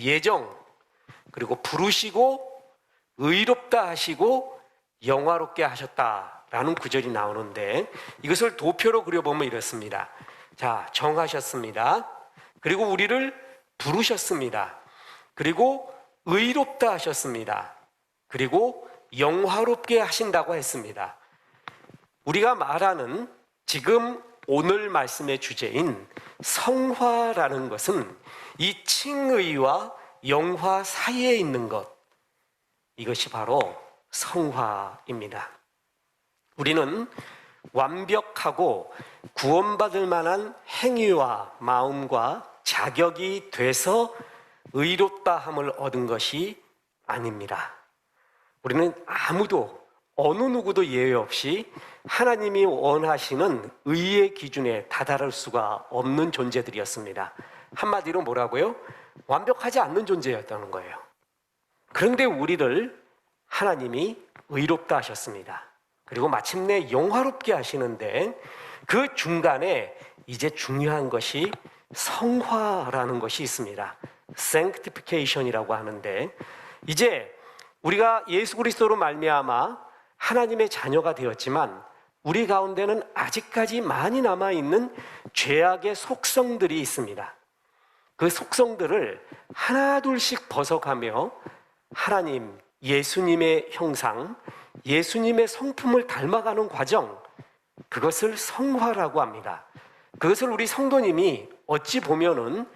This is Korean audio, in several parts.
예정, 그리고 부르시고 의롭다 하시고 영화롭게 하셨다라는 구절이 나오는데, 이것을 도표로 그려보면 이렇습니다. 자, 정하셨습니다. 그리고 우리를 부르셨습니다. 그리고 의롭다 하셨습니다. 그리고 영화롭게 하신다고 했습니다. 우리가 말하는 지금 오늘 말씀의 주제인 성화라는 것은 이 칭의와 영화 사이에 있는 것, 이것이 바로 성화입니다. 우리는 완벽하고 구원받을 만한 행위와 마음과 자격이 돼서 의롭다함을 얻은 것이 아닙니다. 우리는 아무도, 어느 누구도 예외 없이 하나님이 원하시는 의의 기준에 다다를 수가 없는 존재들이었습니다. 한마디로 뭐라고요? 완벽하지 않는 존재였다는 거예요. 그런데 우리를 하나님이 의롭다 하셨습니다. 그리고 마침내 영화롭게 하시는데, 그 중간에 이제 중요한 것이 성화라는 것이 있습니다. sanctification이라고 하는데, 이제 우리가 예수 그리스도로 말미암아 하나님의 자녀가 되었지만 우리 가운데는 아직까지 많이 남아있는 죄악의 속성들이 있습니다. 그 속성들을 하나둘씩 벗어가며 하나님, 예수님의 형상, 예수님의 성품을 닮아가는 과정, 그것을 성화라고 합니다. 그것을 우리 성도님이 어찌 보면은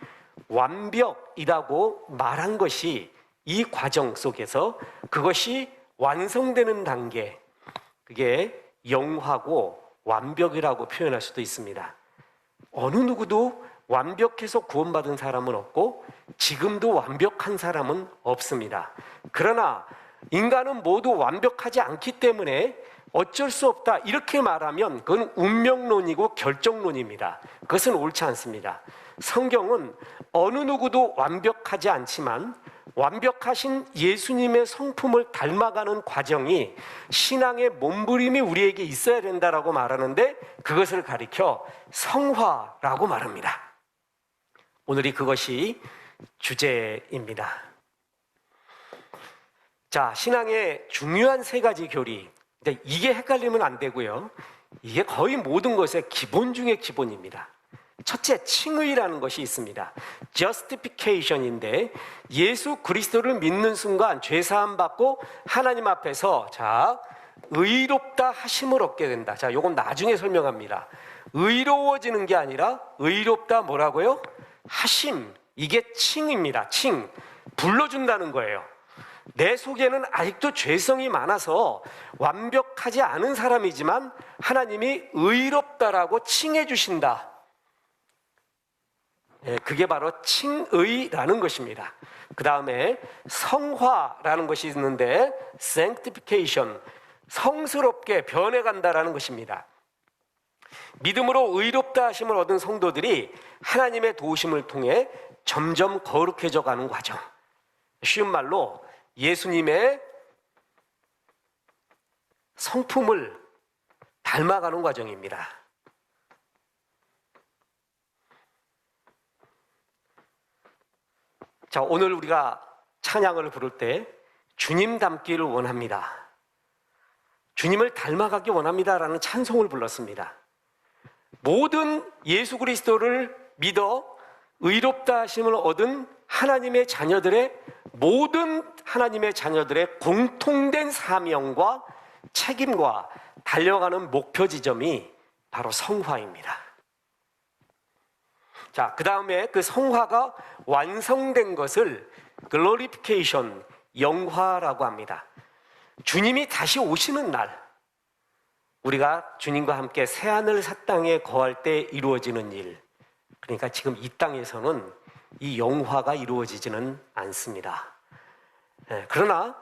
완벽이라고 말한 것이 이 과정 속에서 그것이 완성되는 단계, 그게 영화고 완벽이라고 표현할 수도 있습니다. 어느 누구도 완벽해서 구원받은 사람은 없고 지금도 완벽한 사람은 없습니다. 그러나 인간은 모두 완벽하지 않기 때문에 어쩔 수 없다, 이렇게 말하면 그건 운명론이고 결정론입니다. 그것은 옳지 않습니다. 성경은 어느 누구도 완벽하지 않지만 완벽하신 예수님의 성품을 닮아가는 과정이, 신앙의 몸부림이 우리에게 있어야 된다라고 말하는데, 그것을 가리켜 성화라고 말합니다. 오늘이 그것이 주제입니다. 자, 신앙의 중요한 세 가지 교리, 이게 헷갈리면 안 되고요. 이게 거의 모든 것의 기본 중의 기본입니다. 첫째, 칭의라는 것이 있습니다. justification인데, 예수 그리스도를 믿는 순간 죄사함 받고 하나님 앞에서 의롭다 하심을 얻게 된다. 자, 요건 나중에 설명합니다. 의로워지는 게 아니라 의롭다 뭐라고요? 하심. 이게 칭입니다. 칭. 불러준다는 거예요. 내 속에는 아직도 죄성이 많아서 완벽하지 않은 사람이지만 하나님이 의롭다라고 칭해 주신다. 그게 바로 칭의라는 것입니다. 그 다음에 성화라는 것이 있는데, sanctification, 성스럽게 변해간다라는 것입니다. 믿음으로 의롭다 하심을 얻은 성도들이 하나님의 도우심을 통해 점점 거룩해져 가는 과정, 쉬운 말로 예수님의 성품을 닮아가는 과정입니다. 자, 오늘 우리가 찬양을 부를 때 주님 닮기를 원합니다, 주님을 닮아가기 원합니다라는 찬송을 불렀습니다. 모든 예수 그리스도를 믿어 의롭다 하심을 얻은 하나님의 자녀들의, 모든 하나님의 자녀들의 공통된 사명과 책임과 달려가는 목표 지점이 바로 성화입니다. 자, 그 다음에 그 성화가 완성된 것을 glorification, 영화라고 합니다. 주님이 다시 오시는 날, 우리가 주님과 함께 새하늘 새 땅에 거할 때 이루어지는 일, 그러니까 지금 이 땅에서는 이 영화가 이루어지지는 않습니다. 그러나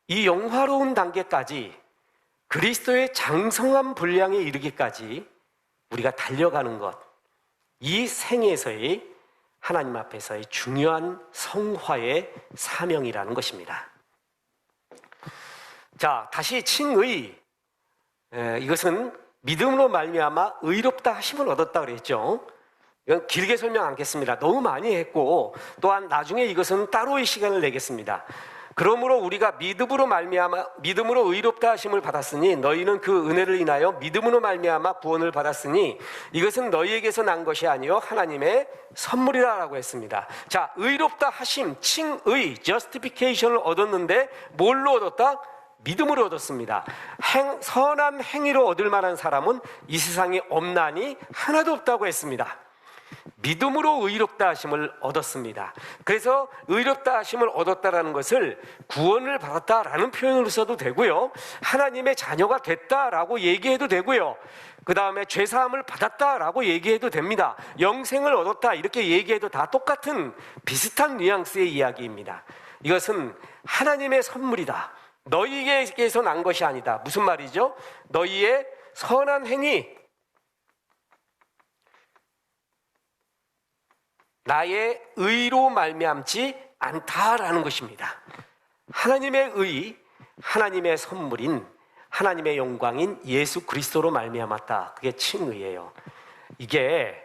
이 영화로운 단계까지, 그리스도의 장성한 분량에 이르기까지 우리가 달려가는 것, 이 생에서의 하나님 앞에서의 중요한 성화의 사명이라는 것입니다. 자, 다시 칭의, 이것은 믿음으로 말미암아 의롭다 하심을 얻었다 그랬죠. 이건 길게 설명 않겠습니다. 너무 많이 했고 또한 나중에 이것은 따로의 시간을 내겠습니다. 그러므로 우리가 믿음으로 말미암아 믿음으로 의롭다 하심을 받았으니 너희는 그 은혜를 인하여 믿음으로 말미암아 구원을 받았으니 이것은 너희에게서 난 것이 아니요 하나님의 선물이라라고 했습니다. 자, 의롭다 하심, 칭의, justification을 얻었는데 뭘로 얻었다? 믿음으로 얻었습니다. 선한 행위로 얻을 만한 사람은 이 세상에 없나니 하나도 없다고 했습니다. 믿음으로 의롭다 하심을 얻었습니다. 그래서 의롭다 하심을 얻었다라는 것을 구원을 받았다라는 표현으로 써도 되고요, 하나님의 자녀가 됐다라고 얘기해도 되고요, 그 다음에 죄사함을 받았다라고 얘기해도 됩니다. 영생을 얻었다 이렇게 얘기해도 다 똑같은 비슷한 뉘앙스의 이야기입니다. 이것은 하나님의 선물이다. 너희에게서 난 것이 아니다. 무슨 말이죠? 너희의 선한 행위, 나의 의로 말미암지 않다라는 것입니다. 하나님의 의, 하나님의 선물인 하나님의 영광인 예수 그리스도로 말미암았다. 그게 칭의예요. 이게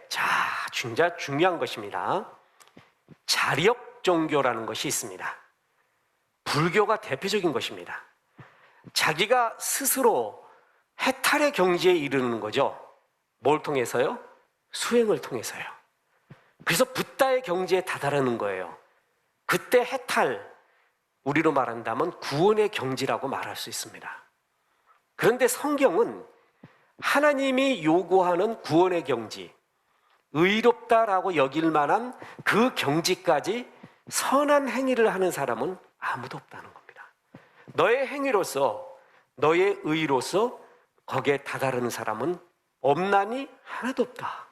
진짜 중요한 것입니다. 자력 종교라는 것이 있습니다. 불교가 대표적인 것입니다. 자기가 스스로 해탈의 경지에 이르는 거죠. 뭘 통해서요? 수행을 통해서요. 그래서 붓다의 경지에 다다르는 거예요. 그때 해탈, 우리로 말한다면 구원의 경지라고 말할 수 있습니다. 그런데 성경은 하나님이 요구하는 구원의 경지, 의롭다라고 여길 만한 그 경지까지 선한 행위를 하는 사람은 아무도 없다는 겁니다. 너의 행위로서, 너의 의로서 거기에 다다르는 사람은 없나니 하나도 없다.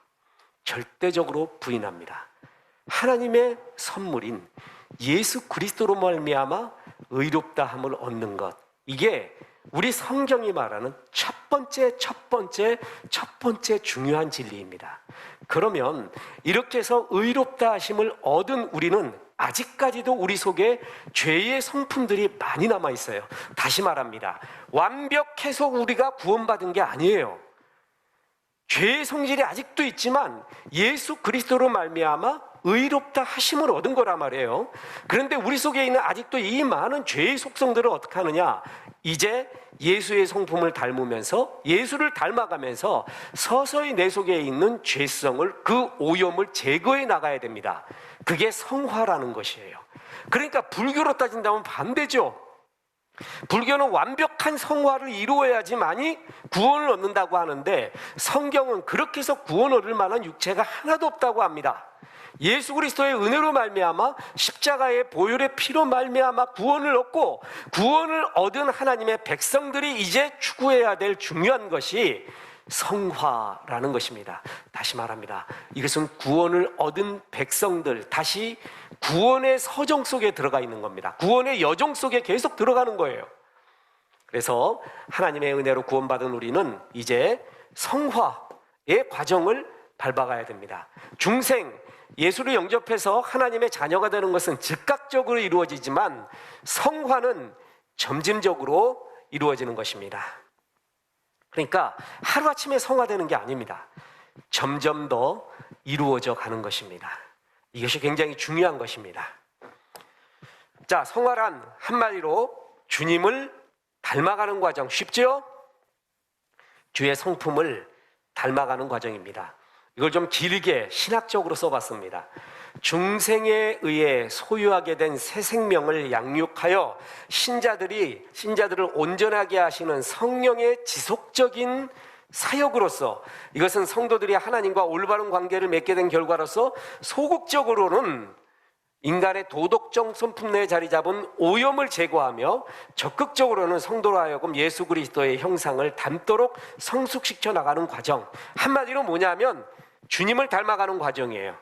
절대적으로 부인합니다. 하나님의 선물인 예수 그리스도로 말미암아 의롭다함을 얻는 것, 이게 우리 성경이 말하는 첫 번째 중요한 진리입니다. 그러면 이렇게 해서 의롭다 하심을 얻은 우리는 아직까지도 우리 속에 죄의 성품들이 많이 남아 있어요. 다시 말합니다. 완벽해서 우리가 구원받은 게 아니에요. 죄의 성질이 아직도 있지만 예수 그리스도로 말미암아 의롭다 하심을 얻은 거란 말이에요. 그런데 우리 속에 있는 아직도 이 많은 죄의 속성들을 어떻게 하느냐? 이제 예수의 성품을 닮으면서, 예수를 닮아가면서 서서히 내 속에 있는 죄성을, 그 오염을 제거해 나가야 됩니다. 그게 성화라는 것이에요. 그러니까 불교로 따진다면 반대죠. 불교는 완벽한 성화를 이루어야지만이 구원을 얻는다고 하는데, 성경은 그렇게 해서 구원 얻을 만한 육체가 하나도 없다고 합니다. 예수 그리스도의 은혜로 말미암아 십자가의 보혈의 피로 말미암아 구원을 얻고, 구원을 얻은 하나님의 백성들이 이제 추구해야 될 중요한 것이 성화라는 것입니다. 다시 말합니다. 이것은 구원을 얻은 백성들, 다시 구원의 서정 속에 들어가 있는 겁니다. 구원의 여정 속에 계속 들어가는 거예요. 그래서 하나님의 은혜로 구원받은 우리는 이제 성화의 과정을 밟아가야 됩니다. 중생, 예수를 영접해서 하나님의 자녀가 되는 것은 즉각적으로 이루어지지만 성화는 점진적으로 이루어지는 것입니다. 그러니까 하루아침에 성화되는 게 아닙니다. 점점 더 이루어져 가는 것입니다. 이것이 굉장히 중요한 것입니다. 자, 성화란 한마디로 주님을 닮아가는 과정, 쉽죠? 주의 성품을 닮아가는 과정입니다. 이걸 좀 길게 신학적으로 써봤습니다. 중생에 의해 소유하게 된 새 생명을 양육하여 신자들을 온전하게 하시는 성령의 지속적인 사역으로서, 이것은 성도들이 하나님과 올바른 관계를 맺게 된 결과로서 소극적으로는 인간의 도덕적 성품 내에 자리 잡은 오염을 제거하며 적극적으로는 성도로 하여금 예수 그리스도의 형상을 닮도록 성숙시켜 나가는 과정, 한마디로 뭐냐면 주님을 닮아가는 과정이에요.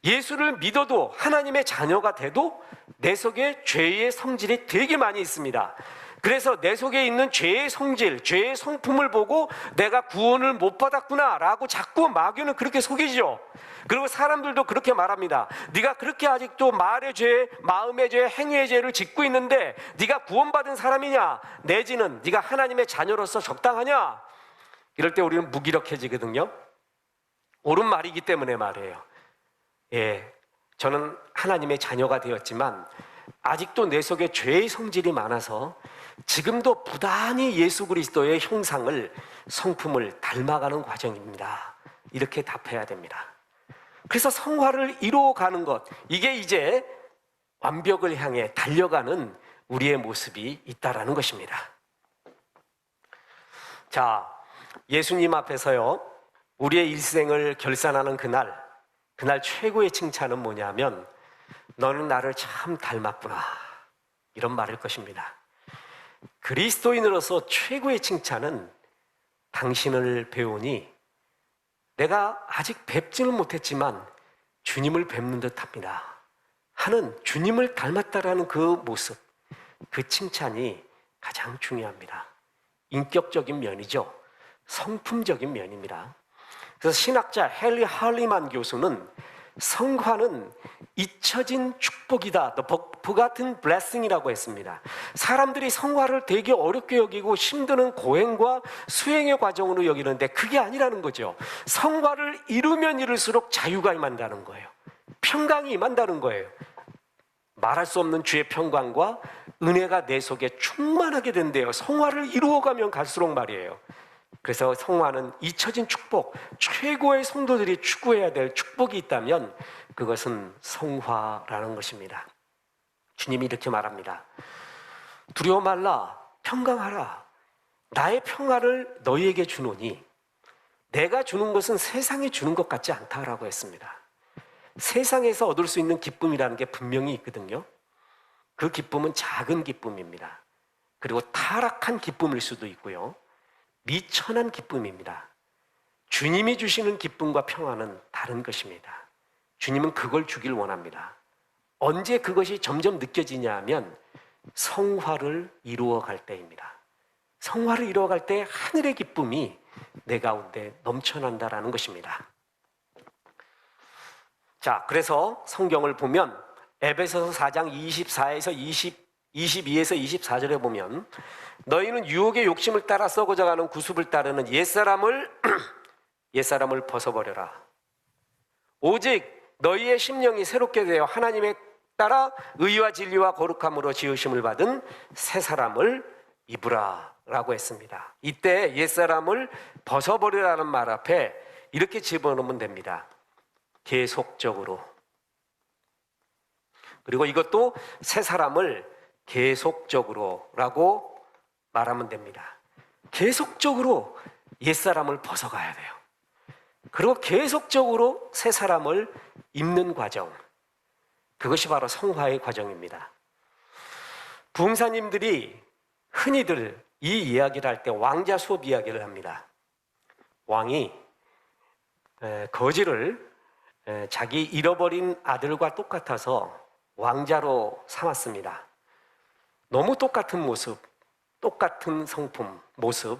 예수를 믿어도, 하나님의 자녀가 돼도 내 속에 죄의 성질이 되게 많이 있습니다. 그래서 내 속에 있는 죄의 성질, 죄의 성품을 보고 내가 구원을 못 받았구나 라고 자꾸 마귀는 그렇게 속이죠. 그리고 사람들도 그렇게 말합니다. 네가 그렇게 아직도 말의 죄, 마음의 죄, 행위의 죄를 짓고 있는데 네가 구원받은 사람이냐, 내지는 네가 하나님의 자녀로서 적당하냐? 이럴 때 우리는 무기력해지거든요. 옳은 말이기 때문에 말이에요. 예, 저는 하나님의 자녀가 되었지만 아직도 내 속에 죄의 성질이 많아서 지금도 부단히 예수 그리스도의 형상을, 성품을 닮아가는 과정입니다. 이렇게 답해야 됩니다. 그래서 성화를 이루어가는 것, 이게 이제 완벽을 향해 달려가는 우리의 모습이 있다라는 것입니다. 자, 예수님 앞에서요, 우리의 일생을 결산하는 그날 최고의 칭찬은 뭐냐면, 너는 나를 참 닮았구나, 이런 말일 것입니다. 그리스도인으로서 최고의 칭찬은 당신을 배우니 내가 아직 뵙지는 못했지만 주님을 뵙는 듯합니다 하는, 주님을 닮았다라는 그 모습, 그 칭찬이 가장 중요합니다. 인격적인 면이죠. 성품적인 면입니다. 그래서 신학자 헨리 할리만 교수는 성화는 잊혀진 축복이다, The forgotten blessing이라고 했습니다. 사람들이 성화를 되게 어렵게 여기고 힘드는 고행과 수행의 과정으로 여기는데 그게 아니라는 거죠. 성화를 이루면 이룰수록 자유가 임한다는 거예요. 평강이 임한다는 거예요. 말할 수 없는 주의 평강과 은혜가 내 속에 충만하게 된대요. 성화를 이루어가면 갈수록 말이에요. 그래서 성화는 잊혀진 축복, 최고의 성도들이 추구해야 될 축복이 있다면 그것은 성화라는 것입니다. 주님이 이렇게 말합니다. 두려워 말라, 평강하라. 나의 평화를 너희에게 주노니 내가 주는 것은 세상이 주는 것 같지 않다라고 했습니다. 세상에서 얻을 수 있는 기쁨이라는 게 분명히 있거든요. 그 기쁨은 작은 기쁨입니다. 그리고 타락한 기쁨일 수도 있고요. 미천한 기쁨입니다. 주님이 주시는 기쁨과 평화는 다른 것입니다. 주님은 그걸 주길 원합니다. 언제 그것이 점점 느껴지냐 하면 성화를 이루어갈 때입니다. 성화를 이루어갈 때 하늘의 기쁨이 내 가운데 넘쳐난다라는 것입니다. 자, 그래서 성경을 보면 에베소서 4장 24에서 22에서 24절에 보면 너희는 유혹의 욕심을 따라 썩어져 가는 구습을 따르는 옛사람을 벗어버려라. 오직 너희의 심령이 새롭게 되어 하나님에 따라 의와 진리와 거룩함으로 지으심을 받은 새 사람을 입으라 라고 했습니다. 이때 옛사람을 벗어버리라는 말 앞에 이렇게 집어넣으면 됩니다. 계속적으로. 그리고 이것도 새 사람을 계속적으로 라고 말하면 됩니다. 계속적으로 옛사람을 벗어가야 돼요. 그리고 계속적으로 새 사람을 입는 과정, 그것이 바로 성화의 과정입니다. 부흥사님들이 흔히들 이 이야기를 할 때 왕자 수업 이야기를 합니다. 왕이 거지를 자기 잃어버린 아들과 똑같아서 왕자로 삼았습니다. 너무 똑같은 모습, 똑같은 성품, 모습.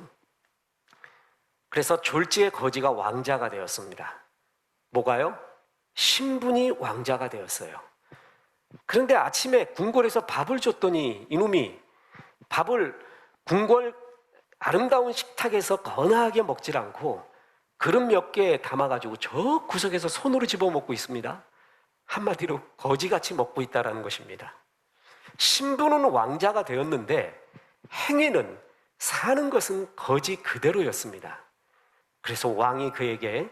그래서 졸지에 거지가 왕자가 되었습니다. 뭐가요? 신분이 왕자가 되었어요. 그런데 아침에 궁궐에서 밥을 줬더니 이놈이 밥을 궁궐 아름다운 식탁에서 거나하게 먹질 않고 그릇 몇 개 담아가지고 저 구석에서 손으로 집어먹고 있습니다. 한마디로 거지같이 먹고 있다는 것입니다. 신분은 왕자가 되었는데 행위는, 사는 것은 거지 그대로였습니다. 그래서 왕이 그에게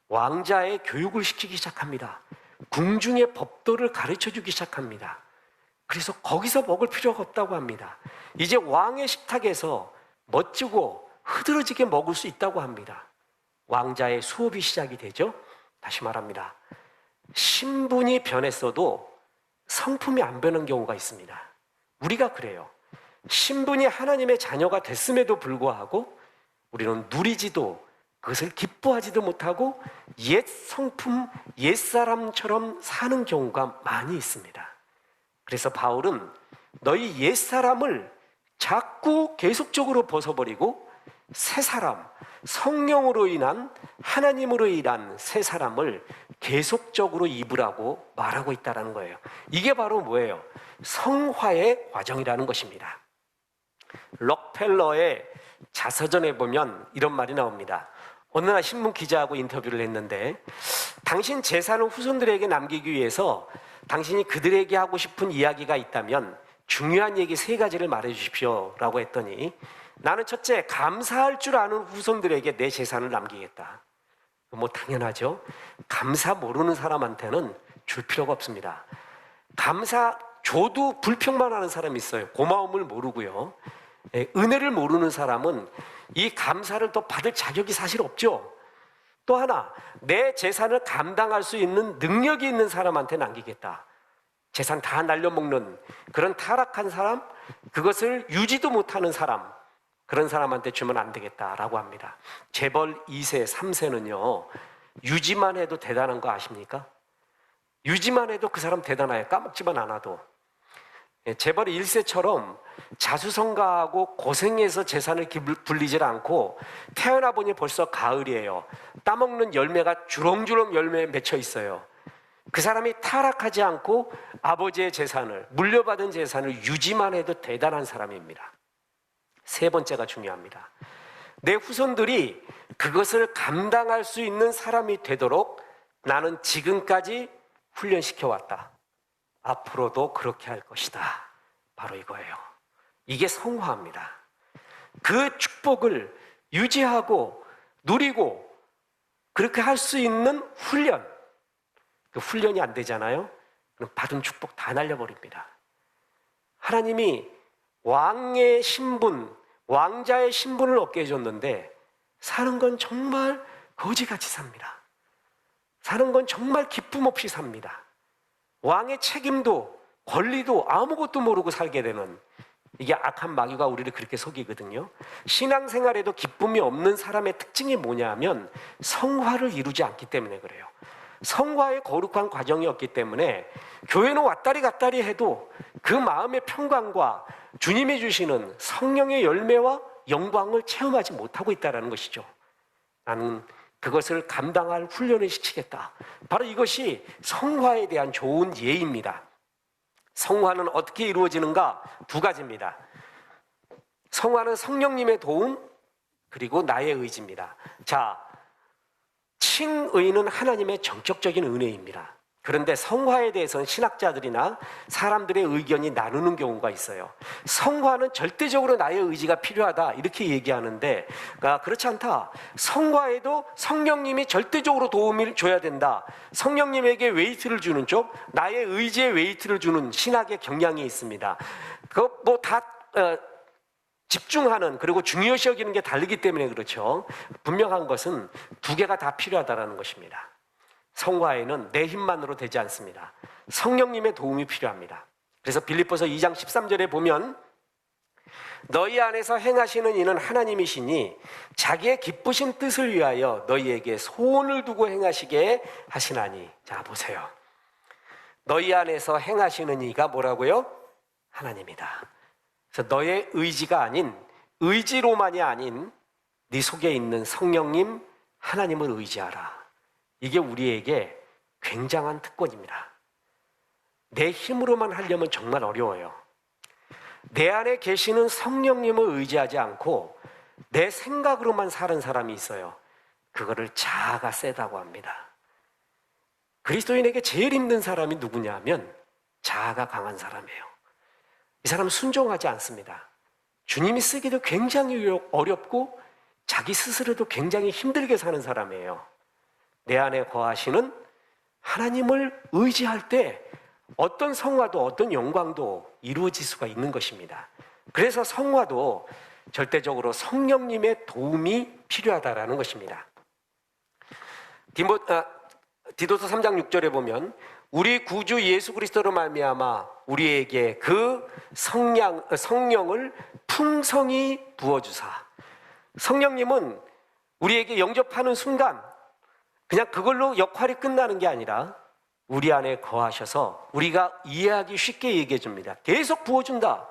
왕자의 교육을 시키기 시작합니다. 궁중의 법도를 가르쳐주기 시작합니다. 그래서 거기서 먹을 필요가 없다고 합니다. 이제 왕의 식탁에서 멋지고 흐드러지게 먹을 수 있다고 합니다. 왕자의 수업이 시작이 되죠. 다시 말합니다. 신분이 변했어도 성품이 안 변한 경우가 있습니다. 우리가 그래요. 신분이 하나님의 자녀가 됐음에도 불구하고 우리는 누리지도, 그것을 기뻐하지도 못하고 옛 성품, 옛 사람처럼 사는 경우가 많이 있습니다. 그래서 바울은 너희 옛 사람을 자꾸 계속적으로 벗어버리고 새 사람, 성령으로 인한, 하나님으로 인한 새 사람을 계속적으로 입으라고 말하고 있다는 거예요. 이게 바로 뭐예요? 성화의 과정이라는 것입니다. 록펠러의 자서전에 보면 이런 말이 나옵니다. 어느 날 신문 기자하고 인터뷰를 했는데 당신 재산을 후손들에게 남기기 위해서 당신이 그들에게 하고 싶은 이야기가 있다면 중요한 얘기 3가지를 말해 주십시오 라고 했더니 나는 첫째, 감사할 줄 아는 후손들에게 내 재산을 남기겠다. 뭐 당연하죠. 감사 모르는 사람한테는 줄 필요가 없습니다. 감사 줘도 불평만 하는 사람이 있어요. 고마움을 모르고요. 은혜를 모르는 사람은 이 감사를 또 받을 자격이 사실 없죠. 또 하나, 내 재산을 감당할 수 있는 능력이 있는 사람한테 남기겠다. 재산 다 날려먹는 그런 타락한 사람, 그것을 유지도 못하는 사람, 그런 사람한테 주면 안 되겠다라고 합니다. 재벌 2세, 3세는요 유지만 해도 대단한 거 아십니까? 유지만 해도 그 사람 대단해요. 까먹지만 않아도. 재벌 1세처럼 자수성가하고 고생해서 재산을 불리질 않고 태어나 보니 벌써 가을이에요. 따먹는 열매가 주렁주렁 열매에 맺혀 있어요. 그 사람이 타락하지 않고 아버지의 재산을, 물려받은 재산을 유지만 해도 대단한 사람입니다. 3번째가 중요합니다. 내 후손들이 그것을 감당할 수 있는 사람이 되도록 나는 지금까지 훈련시켜왔다. 앞으로도 그렇게 할 것이다. 바로 이거예요. 이게 성화입니다. 그 축복을 유지하고 누리고 그렇게 할 수 있는 훈련. 그 훈련이 안 되잖아요. 그럼 받은 축복 다 날려버립니다. 하나님이 왕의 신분, 왕자의 신분을 얻게 해줬는데 사는 건 정말 거지같이 삽니다. 사는 건 정말 기쁨 없이 삽니다. 왕의 책임도 권리도 아무것도 모르고 살게 되는, 이게 악한 마귀가 우리를 그렇게 속이거든요. 신앙생활에도 기쁨이 없는 사람의 특징이 뭐냐면 성화를 이루지 않기 때문에 그래요. 성화의 거룩한 과정이 없기 때문에 교회는 왔다리 갔다리 해도 그 마음의 평강과 주님이 주시는 성령의 열매와 영광을 체험하지 못하고 있다는 것이죠. 나는 그것을 감당할 훈련을 시키겠다. 바로 이것이 성화에 대한 좋은 예입니다. 성화는 어떻게 이루어지는가? 2가지입니다. 성화는 성령님의 도움, 그리고 나의 의지입니다. 자, 칭의는 하나님의 전격적인 은혜입니다. 그런데 성화에 대해서는 신학자들이나 사람들의 의견이 나누는 경우가 있어요. 성화는 절대적으로 나의 의지가 필요하다 이렇게 얘기하는데 그렇지 않다. 성화에도 성령님이 절대적으로 도움을 줘야 된다. 성령님에게 웨이트를 주는 쪽, 나의 의지에 웨이트를 주는 신학의 경향이 있습니다. 그거 뭐 다 집중하는, 그리고 중요시 여기는 게 다르기 때문에 그렇죠. 분명한 것은 2개가 다 필요하다는 것입니다. 성화에는 내 힘만으로 되지 않습니다. 성령님의 도움이 필요합니다. 그래서 빌립보서 2장 13절에 보면 너희 안에서 행하시는 이는 하나님이시니 자기의 기쁘신 뜻을 위하여 너희에게 소원을 두고 행하시게 하시나니. 자, 보세요. 너희 안에서 행하시는 이가 뭐라고요? 하나님이다. 그래서 너의 의지가 아닌, 의지로만이 아닌 네 속에 있는 성령님 하나님을 의지하라. 이게 우리에게 굉장한 특권입니다. 내 힘으로만 하려면 정말 어려워요. 내 안에 계시는 성령님을 의지하지 않고 내 생각으로만 사는 사람이 있어요. 그거를 자아가 세다고 합니다. 그리스도인에게 제일 힘든 사람이 누구냐면 자아가 강한 사람이에요. 이 사람은 순종하지 않습니다. 주님이 쓰기도 굉장히 어렵고 자기 스스로도 굉장히 힘들게 사는 사람이에요. 내 안에 거하시는 하나님을 의지할 때 어떤 성화도 어떤 영광도 이루어질 수가 있는 것입니다. 그래서 성화도 절대적으로 성령님의 도움이 필요하다라는 것입니다. 디도서 3장 6절에 보면 우리 구주 예수 그리스도로 말미암아 우리에게 그 성령을 풍성히 부어주사. 성령님은 우리에게 영접하는 순간 그냥 그걸로 역할이 끝나는 게 아니라 우리 안에 거하셔서 우리가 이해하기 쉽게 얘기해 줍니다. 계속 부어준다.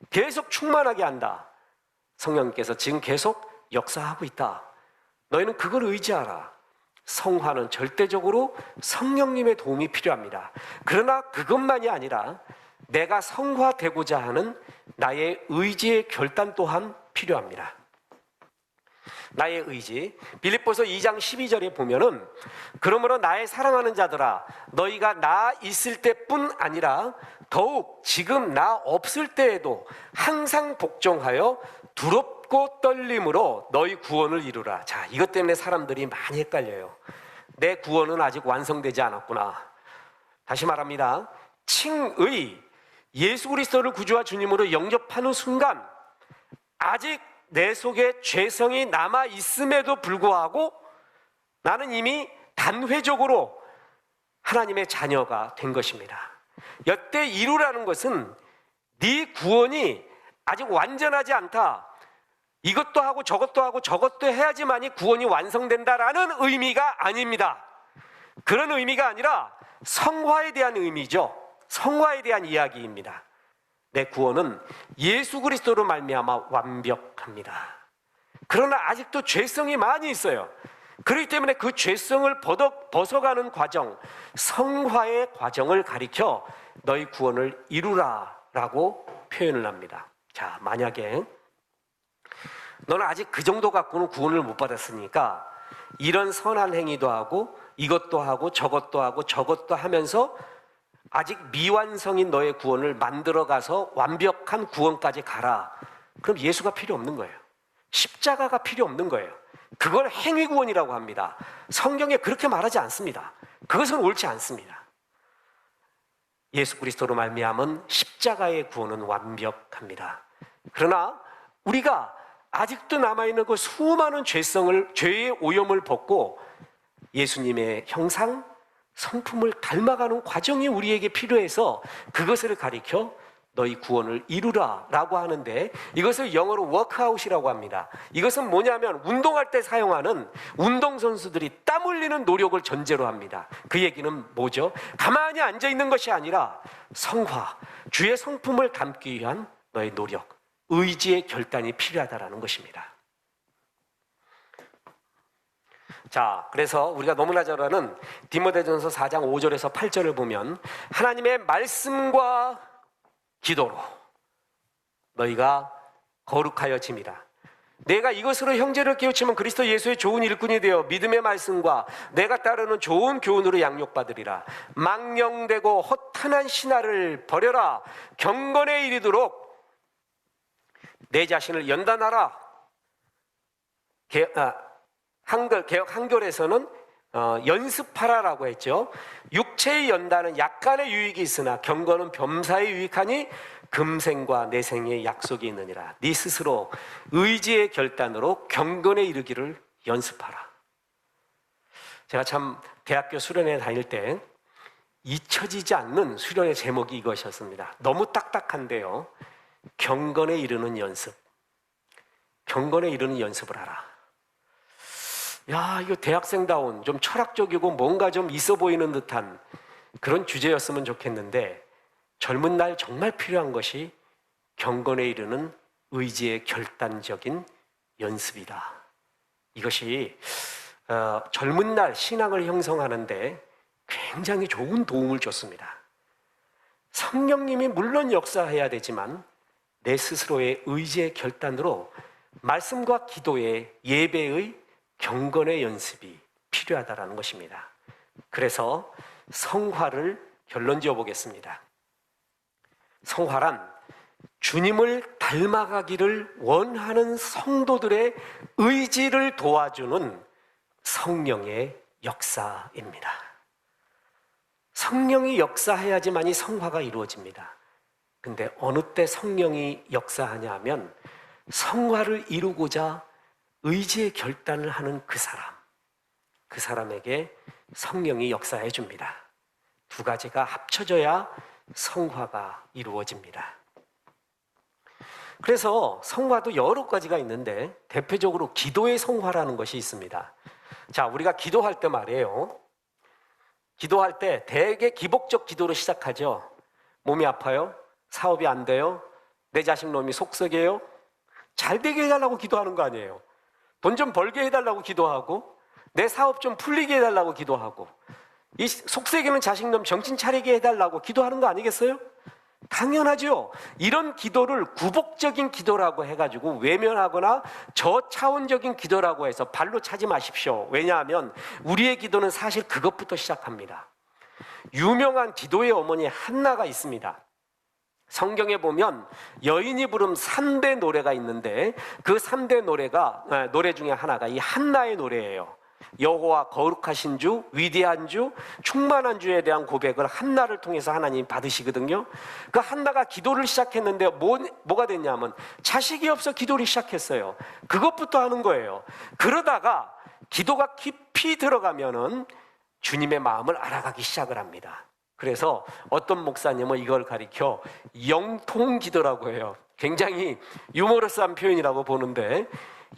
계속 충만하게 한다. 성령님께서 지금 계속 역사하고 있다. 너희는 그걸 의지하라. 성화는 절대적으로 성령님의 도움이 필요합니다. 그러나 그것만이 아니라 내가 성화되고자 하는 나의 의지의 결단 또한 필요합니다. 나의 의지. 빌립보서 2장 12절에 보면은 그러므로 나의 사랑하는 자들아 너희가 나 있을 때뿐 아니라 더욱 지금 나 없을 때에도 항상 복종하여 두렵고 떨림으로 너희 구원을 이루라. 자, 이것 때문에 사람들이 많이 헷갈려요. 내 구원은 아직 완성되지 않았구나. 다시 말합니다. 칭의, 예수 그리스도를 구주와 주님으로 영접하는 순간 아직 내 속에 죄성이 남아 있음에도 불구하고 나는 이미 단회적으로 하나님의 자녀가 된 것입니다. 여태 이루라는 것은 네 구원이 아직 완전하지 않다. 이것도 하고 저것도 하고 저것도 해야지만이 구원이 완성된다라는 의미가 아닙니다. 그런 의미가 아니라 성화에 대한 의미죠. 성화에 대한 이야기입니다. 내 구원은 예수 그리스도로 말미암아 완벽합니다. 그러나 아직도 죄성이 많이 있어요. 그렇기 때문에 그 죄성을 벗어가는 과정, 성화의 과정을 가리켜 너희 구원을 이루라라고 표현을 합니다. 자, 만약에 너는 아직 그 정도 갖고는 구원을 못 받았으니까 이런 선한 행위도 하고 이것도 하고 저것도 하고 저것도 하면서 아직 미완성인 너의 구원을 만들어가서 완벽한 구원까지 가라. 그럼 예수가 필요 없는 거예요. 십자가가 필요 없는 거예요. 그걸 행위구원이라고 합니다. 성경에 그렇게 말하지 않습니다. 그것은 옳지 않습니다. 예수 그리스도로 말미암은 십자가의 구원은 완벽합니다. 그러나 우리가 아직도 남아있는 그 수많은 죄의 오염을 벗고 예수님의 형상, 성품을 닮아가는 과정이 우리에게 필요해서 그것을 가리켜 너희 구원을 이루라 라고 하는데 이것을 영어로 워크아웃이라고 합니다. 이것은 뭐냐면 운동할 때 사용하는 운동선수들이 땀 흘리는 노력을 전제로 합니다. 그 얘기는 뭐죠? 가만히 앉아있는 것이 아니라 성화, 주의 성품을 담기 위한 너의 노력, 의지의 결단이 필요하다는 것입니다. 자, 그래서 우리가 너무나 잘 아는 디모데전서 4장 5절에서 8절을 보면 하나님의 말씀과 기도로 너희가 거룩하여짐이라. 내가 이것으로 형제를 깨우치면 그리스도 예수의 좋은 일꾼이 되어 믿음의 말씀과 내가 따르는 좋은 교훈으로 양육받으리라. 망령되고 허탄한 신화를 버려라. 경건에 이르도록 내 자신을 연단하라. 개혁 한글에서는 연습하라라고 했죠. 육체의 연단은 약간의 유익이 있으나 경건은 범사에 유익하니 금생과 내생의 약속이 있느니라. 네 스스로 의지의 결단으로 경건에 이르기를 연습하라. 제가 참 대학교 수련회 다닐 때 잊혀지지 않는 수련회 제목이 이것이었습니다. 너무 딱딱한데요. 경건에 이르는 연습. 경건에 이르는 연습을 하라. 야, 이거 대학생다운 좀 철학적이고 뭔가 좀 있어 보이는 듯한 그런 주제였으면 좋겠는데 젊은 날 정말 필요한 것이 경건에 이르는 의지의 결단적인 연습이다. 이것이 젊은 날 신앙을 형성하는데 굉장히 좋은 도움을 줬습니다. 성령님이 물론 역사해야 되지만 내 스스로의 의지의 결단으로 말씀과 기도의 예배의 경건의 연습이 필요하다는 것입니다. 그래서 성화를 결론 지어 보겠습니다. 성화란 주님을 닮아가기를 원하는 성도들의 의지를 도와주는 성령의 역사입니다. 성령이 역사해야지만이 성화가 이루어집니다. 근데 어느 때 성령이 역사하냐 하면 성화를 이루고자 의지의 결단을 하는 그 사람에게 성령이 역사해 줍니다. 두 가지가 합쳐져야 성화가 이루어집니다. 그래서 성화도 여러 가지가 있는데 대표적으로 기도의 성화라는 것이 있습니다. 자, 우리가 기도할 때 말이에요. 기도할 때 대개 기복적 기도로 시작하죠. 몸이 아파요? 사업이 안 돼요? 내 자식 놈이 속썩여요? 잘 되게 해달라고 기도하는 거 아니에요. 돈 좀 벌게 해달라고 기도하고 내 사업 좀 풀리게 해달라고 기도하고 이 속썩이는 자식놈 정신 차리게 해달라고 기도하는 거 아니겠어요? 당연하죠. 이런 기도를 굴복적인 기도라고 해가지고 외면하거나 저차원적인 기도라고 해서 발로 차지 마십시오. 왜냐하면 우리의 기도는 사실 그것부터 시작합니다. 유명한 기도의 어머니 한나가 있습니다. 성경에 보면 여인이 부른 3대 노래가 있는데 그 3대 노래 중에 하나가 이 한나의 노래예요. 여호와 거룩하신 주, 위대한 주, 충만한 주에 대한 고백을 한나를 통해서 하나님이 받으시거든요. 그 한나가 기도를 시작했는데 뭐가 됐냐면 자식이 없어 기도를 시작했어요. 그것부터 하는 거예요. 그러다가 기도가 깊이 들어가면은 주님의 마음을 알아가기 시작을 합니다. 그래서 어떤 목사님은 이걸 가리켜 영통 기도라고 해요. 굉장히 유머러스한 표현이라고 보는데,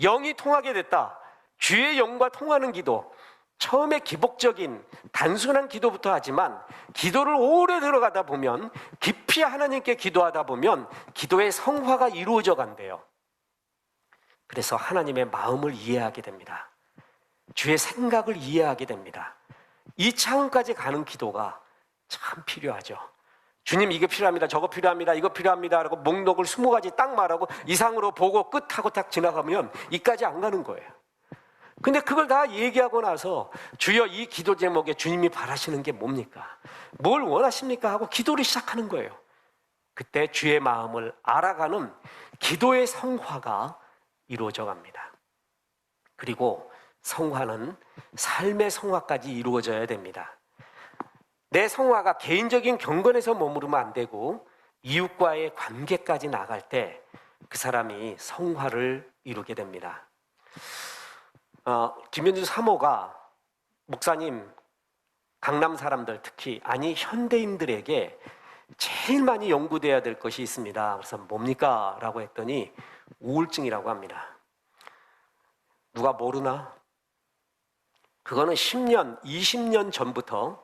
영이 통하게 됐다. 주의 영과 통하는 기도. 처음에 기복적인 단순한 기도부터 하지만 기도를 오래 들어가다 보면, 깊이 하나님께 기도하다 보면 기도의 성화가 이루어져 간대요. 그래서 하나님의 마음을 이해하게 됩니다. 주의 생각을 이해하게 됩니다. 이 차원까지 가는 기도가 참 필요하죠. 주님 이게 필요합니다, 저거 필요합니다, 이거 필요합니다 라고 목록을 20가지 딱 말하고 이상으로 보고 끝하고 딱 지나가면 이까지 안 가는 거예요. 근데 그걸 다 얘기하고 나서 주여 이 기도 제목에 주님이 바라시는 게 뭡니까? 뭘 원하십니까? 하고 기도를 시작하는 거예요. 그때 주의 마음을 알아가는 기도의 성화가 이루어져 갑니다. 그리고 성화는 삶의 성화까지 이루어져야 됩니다. 내 성화가 개인적인 경건에서 머무르면 안 되고 이웃과의 관계까지 나갈 때 그 사람이 성화를 이루게 됩니다. 김현주 사모가 목사님, 강남 사람들 특히 현대인들에게 제일 많이 연구돼야 될 것이 있습니다. 그래서 뭡니까? 라고 했더니 우울증이라고 합니다. 누가 모르나? 그거는 10년, 20년 전부터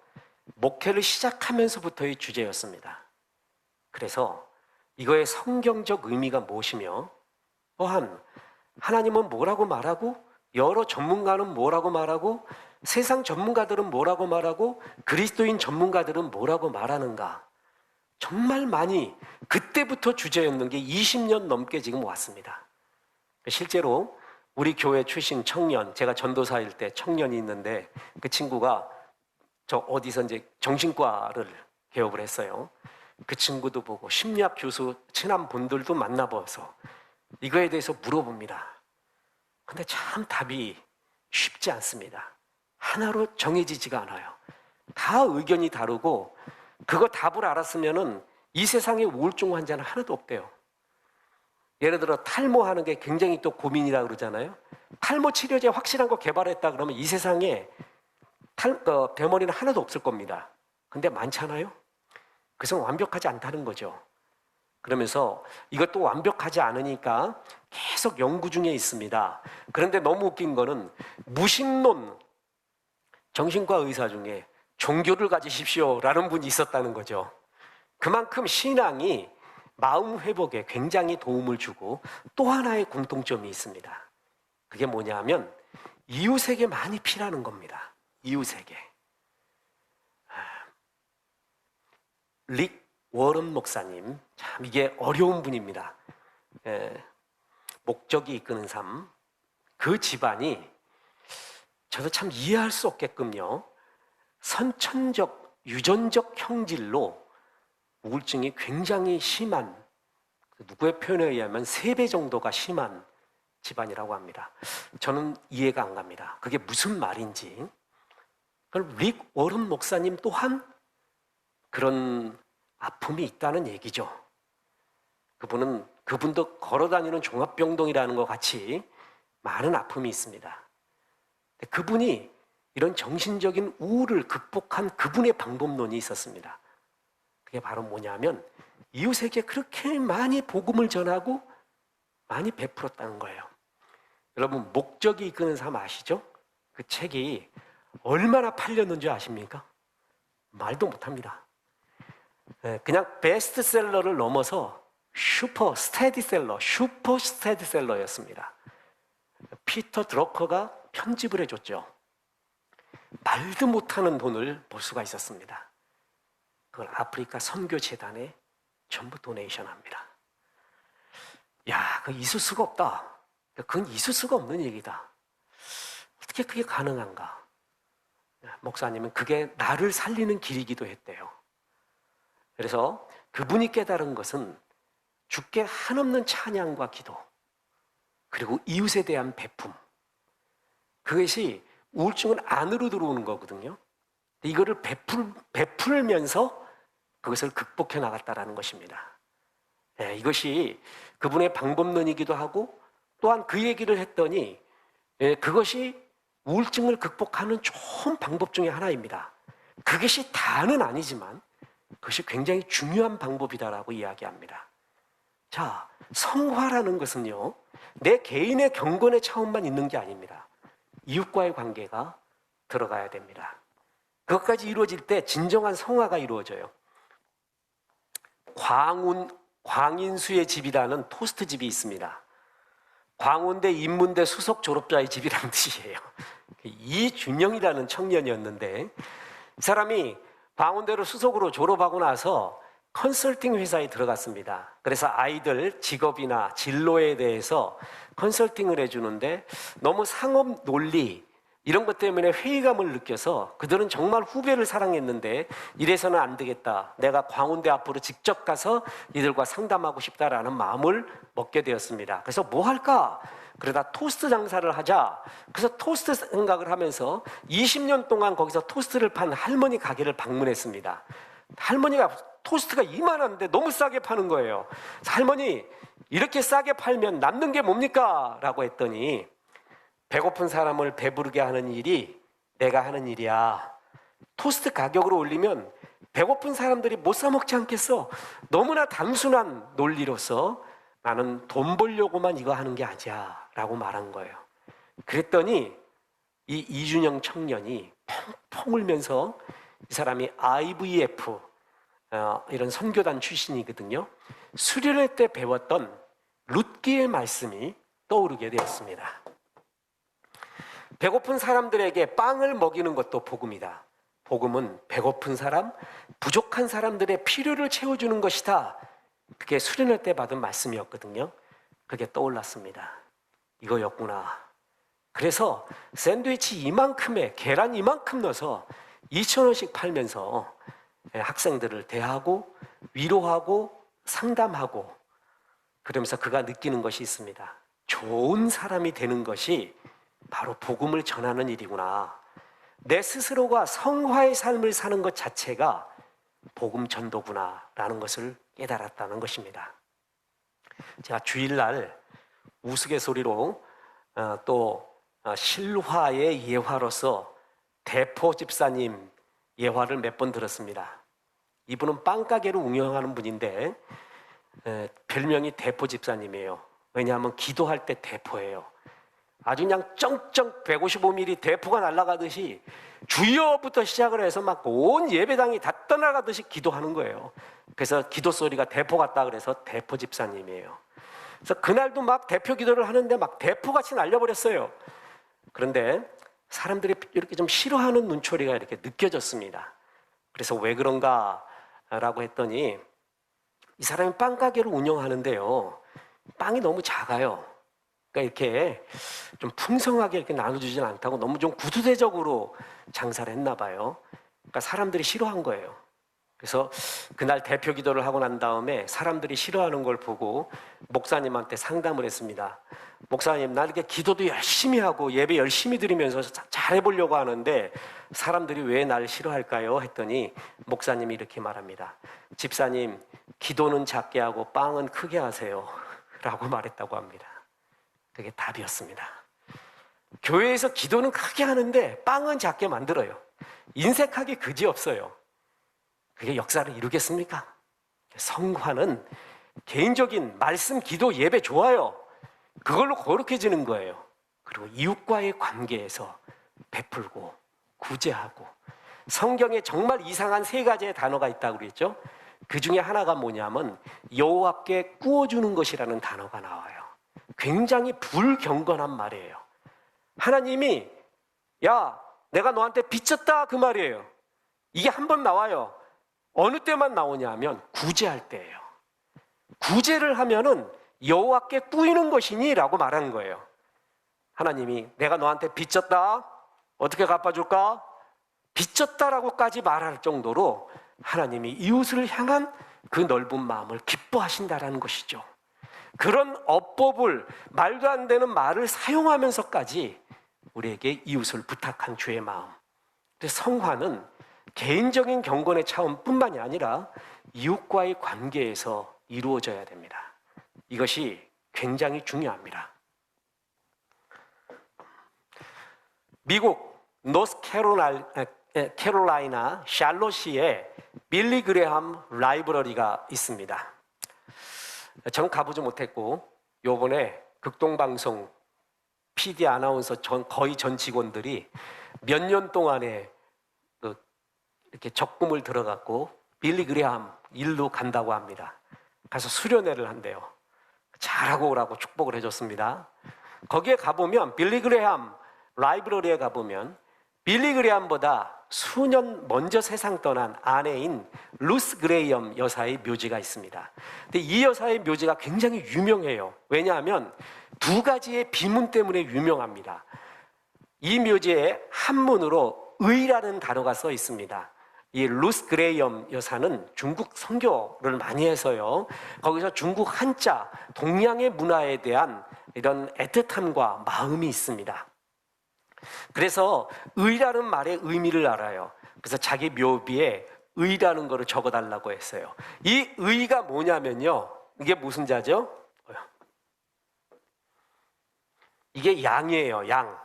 목회를 시작하면서부터의 주제였습니다. 그래서 이거의 성경적 의미가 무엇이며, 또한 하나님은 뭐라고 말하고, 여러 전문가는 뭐라고 말하고, 세상 전문가들은 뭐라고 말하고, 그리스도인 전문가들은 뭐라고 말하는가, 정말 많이 그때부터 주제였는 게 20년 넘게 지금 왔습니다. 실제로 우리 교회 출신 청년, 제가 전도사일 때 청년이 있는데 그 친구가 저 어디서 이제 정신과를 개업을 했어요. 그 친구도 보고 심리학 교수 친한 분들도 만나봐서 이거에 대해서 물어봅니다. 근데 참 답이 쉽지 않습니다. 하나로 정해지지가 않아요. 다 의견이 다르고, 그거 답을 알았으면은 이 세상에 우울증 환자는 하나도 없대요. 예를 들어 탈모하는 게 굉장히 또 고민이라고 그러잖아요. 탈모 치료제 확실한 거 개발했다 그러면 이 세상에 대머리는 하나도 없을 겁니다. 근데 많잖아요. 그래서 완벽하지 않다는 거죠. 그러면서 이것도 완벽하지 않으니까 계속 연구 중에 있습니다. 그런데 너무 웃긴 거는 무신론 정신과 의사 중에 종교를 가지십시오 라는 분이 있었다는 거죠. 그만큼 신앙이 마음 회복에 굉장히 도움을 주고, 또 하나의 공통점이 있습니다. 그게 뭐냐면 이웃에게 많이 피라는 겁니다. 이웃에게. 릭 워런 목사님, 참 이게 어려운 분입니다. 목적이 이끄는 삶. 그 집안이 저도 참 이해할 수 없게끔요, 선천적 유전적 형질로 우울증이 굉장히 심한, 누구의 표현에 의하면 3배 정도가 심한 집안이라고 합니다. 저는 이해가 안 갑니다. 그게 무슨 말인지. 릭 워런 목사님 또한 그런 아픔이 있다는 얘기죠. 그분도 걸어다니는 종합병동이라는 것 같이 많은 아픔이 있습니다. 그분이 이런 정신적인 우울을 극복한 그분의 방법론이 있었습니다. 그게 바로 뭐냐면 이웃에게 그렇게 많이 복음을 전하고 많이 베풀었다는 거예요. 여러분, 목적이 이끄는 삶 아시죠? 그 책이 얼마나 팔렸는지 아십니까? 말도 못합니다. 그냥 베스트셀러를 넘어서 슈퍼 스테디셀러였습니다. 피터 드러커가 편집을 해줬죠. 말도 못하는 돈을 벌 수가 있었습니다. 그걸 아프리카 선교재단에 전부 도네이션 합니다. 야, 그거 있을 수가 없다. 그건 있을 수가 없는 얘기다. 어떻게 그게 가능한가? 목사님은 그게 나를 살리는 길이기도 했대요. 그래서 그분이 깨달은 것은 주께 한없는 찬양과 기도, 그리고 이웃에 대한 베품, 그것이 우울증은 안으로 들어오는 거거든요. 이거를 베풀면서 그것을 극복해 나갔다라는 것입니다. 이것이 그분의 방법론이기도 하고, 또한 그 얘기를 했더니 그것이 우울증을 극복하는 좋은 방법 중에 하나입니다. 그것이 다는 아니지만 그것이 굉장히 중요한 방법이다라고 이야기합니다. 자, 성화라는 것은요, 내 개인의 경건의 차원만 있는 게 아닙니다. 이웃과의 관계가 들어가야 됩니다. 그것까지 이루어질 때 진정한 성화가 이루어져요. 광인수의 집이라는 토스트 집이 있습니다. 광운대 인문대 수석 졸업자의 집이라는 뜻이에요. 이준영이라는 청년이었는데, 이 사람이 광운대로 수석으로 졸업하고 나서 컨설팅 회사에 들어갔습니다. 그래서 아이들 직업이나 진로에 대해서 컨설팅을 해주는데, 너무 상업 논리 이런 것 때문에 회의감을 느껴서 그들은 정말 후배를 사랑했는데 이래서는 안 되겠다, 내가 광운대 앞으로 직접 가서 이들과 상담하고 싶다라는 마음을 먹게 되었습니다. 그래서 뭐 할까? 그러다 토스트 장사를 하자. 그래서 토스트 생각을 하면서 20년 동안 거기서 토스트를 판 할머니 가게를 방문했습니다. 할머니가 토스트가 이만한데 너무 싸게 파는 거예요. 할머니, 이렇게 싸게 팔면 남는 게 뭡니까? 라고 했더니, 배고픈 사람을 배부르게 하는 일이 내가 하는 일이야. 토스트 가격을 올리면 배고픈 사람들이 못 사 먹지 않겠어? 너무나 단순한 논리로서 나는 돈 벌려고만 이거 하는 게 아니야 라고 말한 거예요. 그랬더니 이 이준영 청년이 펑펑 울면서, 이 사람이 IVF 이런 선교단 출신이거든요. 수련회 때 배웠던 룻기의 말씀이 떠오르게 되었습니다. 배고픈 사람들에게 빵을 먹이는 것도 복음이다. 복음은 배고픈 사람, 부족한 사람들의 필요를 채워주는 것이다. 그게 수련회 때 받은 말씀이었거든요. 그게 떠올랐습니다. 이거였구나. 그래서 샌드위치 이만큼에 계란 이만큼 넣어서 2,000원씩 팔면서 학생들을 대하고 위로하고 상담하고, 그러면서 그가 느끼는 것이 있습니다. 좋은 사람이 되는 것이 바로 복음을 전하는 일이구나. 내 스스로가 성화의 삶을 사는 것 자체가 복음 전도구나 라는 것을 깨달았다는 것입니다. 제가 주일날 우스갯소리로 또 실화의 예화로서 대포 집사님 예화를 몇 번 들었습니다. 이분은 빵가게를 운영하는 분인데 별명이 대포 집사님이에요. 왜냐하면 기도할 때 대포예요. 아주 그냥 쩡쩡 155mm 대포가 날아가듯이 주여부터 시작을 해서 막 온 예배당이 다 떠나가듯이 기도하는 거예요. 그래서 기도 소리가 대포 같다 그래서 대포 집사님이에요. 그래서 그날도 막 대표 기도를 하는데 막 대포같이 날려버렸어요. 그런데 사람들이 이렇게 좀 싫어하는 눈초리가 이렇게 느껴졌습니다. 그래서 왜 그런가 라고 했더니, 이 사람이 빵가게를 운영하는데요, 빵이 너무 작아요. 그러니까 이렇게 좀 풍성하게 이렇게 나눠주진 않다고 너무 좀 구두대적으로 장사를 했나 봐요. 그러니까 사람들이 싫어한 거예요. 그래서 그날 대표 기도를 하고 난 다음에 사람들이 싫어하는 걸 보고 목사님한테 상담을 했습니다. 목사님, 나 이렇게 기도도 열심히 하고 예배 열심히 드리면서 잘해보려고 하는데 사람들이 왜 날 싫어할까요? 했더니 목사님이 이렇게 말합니다. 집사님, 기도는 작게 하고 빵은 크게 하세요 라고 말했다고 합니다. 그게 답이었습니다. 교회에서 기도는 크게 하는데 빵은 작게 만들어요. 인색하게 그지없어요. 그게 역사를 이루겠습니까? 성화는 개인적인 말씀, 기도, 예배 좋아요. 그걸로 거룩해지는 거예요. 그리고 이웃과의 관계에서 베풀고 구제하고, 성경에 정말 이상한 3가지의 단어가 있다고 그랬죠. 그 중에 하나가 뭐냐면 여호와께 구워주는 것이라는 단어가 나와요. 굉장히 불경건한 말이에요. 하나님이 야, 내가 너한테 빚졌다 그 말이에요. 이게 한 번 나와요. 어느 때만 나오냐 하면 구제할 때예요. 구제를 하면은 여호와께 꾸이는 것이니라고 말하는 거예요. 하나님이 내가 너한테 빚졌다, 어떻게 갚아줄까? 빚졌다라고까지 말할 정도로 하나님이 이웃을 향한 그 넓은 마음을 기뻐하신다라는 것이죠. 그런 어법을, 말도 안 되는 말을 사용하면서까지 우리에게 이웃을 부탁한 주의 마음. 성화는 개인적인 경건의 차원뿐만이 아니라 이웃과의 관계에서 이루어져야 됩니다. 이것이 굉장히 중요합니다. 미국 노스캐롤라이나 샬롯시에 빌리 그레함 라이브러리가 있습니다. 전 가보지 못했고 요번에 극동방송 PD 아나운서 거의 전 직원들이 몇 년 동안에 이렇게 적금을 들어갖고 빌리 그레함 일로 간다고 합니다. 가서 수련회를 한대요. 잘하고 오라고 축복을 해줬습니다. 거기에 가보면 빌리 그레함 라이브러리에 가보면 빌리 그레함보다 수년 먼저 세상 떠난 아내인 루스 그레이엄 여사의 묘지가 있습니다. 근데 이 여사의 묘지가 굉장히 유명해요. 왜냐하면 두 가지의 비문 때문에 유명합니다. 이 묘지에 한문으로 의라는 단어가 써 있습니다. 이 루스 그레이엄 여사는 중국 선교를 많이 해서요, 거기서 중국 한자, 동양의 문화에 대한 이런 애틋함과 마음이 있습니다. 그래서 의라는 말의 의미를 알아요. 그래서 자기 묘비에 의라는 거를 적어달라고 했어요. 이 의가 뭐냐면요, 이게 무슨 자죠? 이게 양이에요, 양.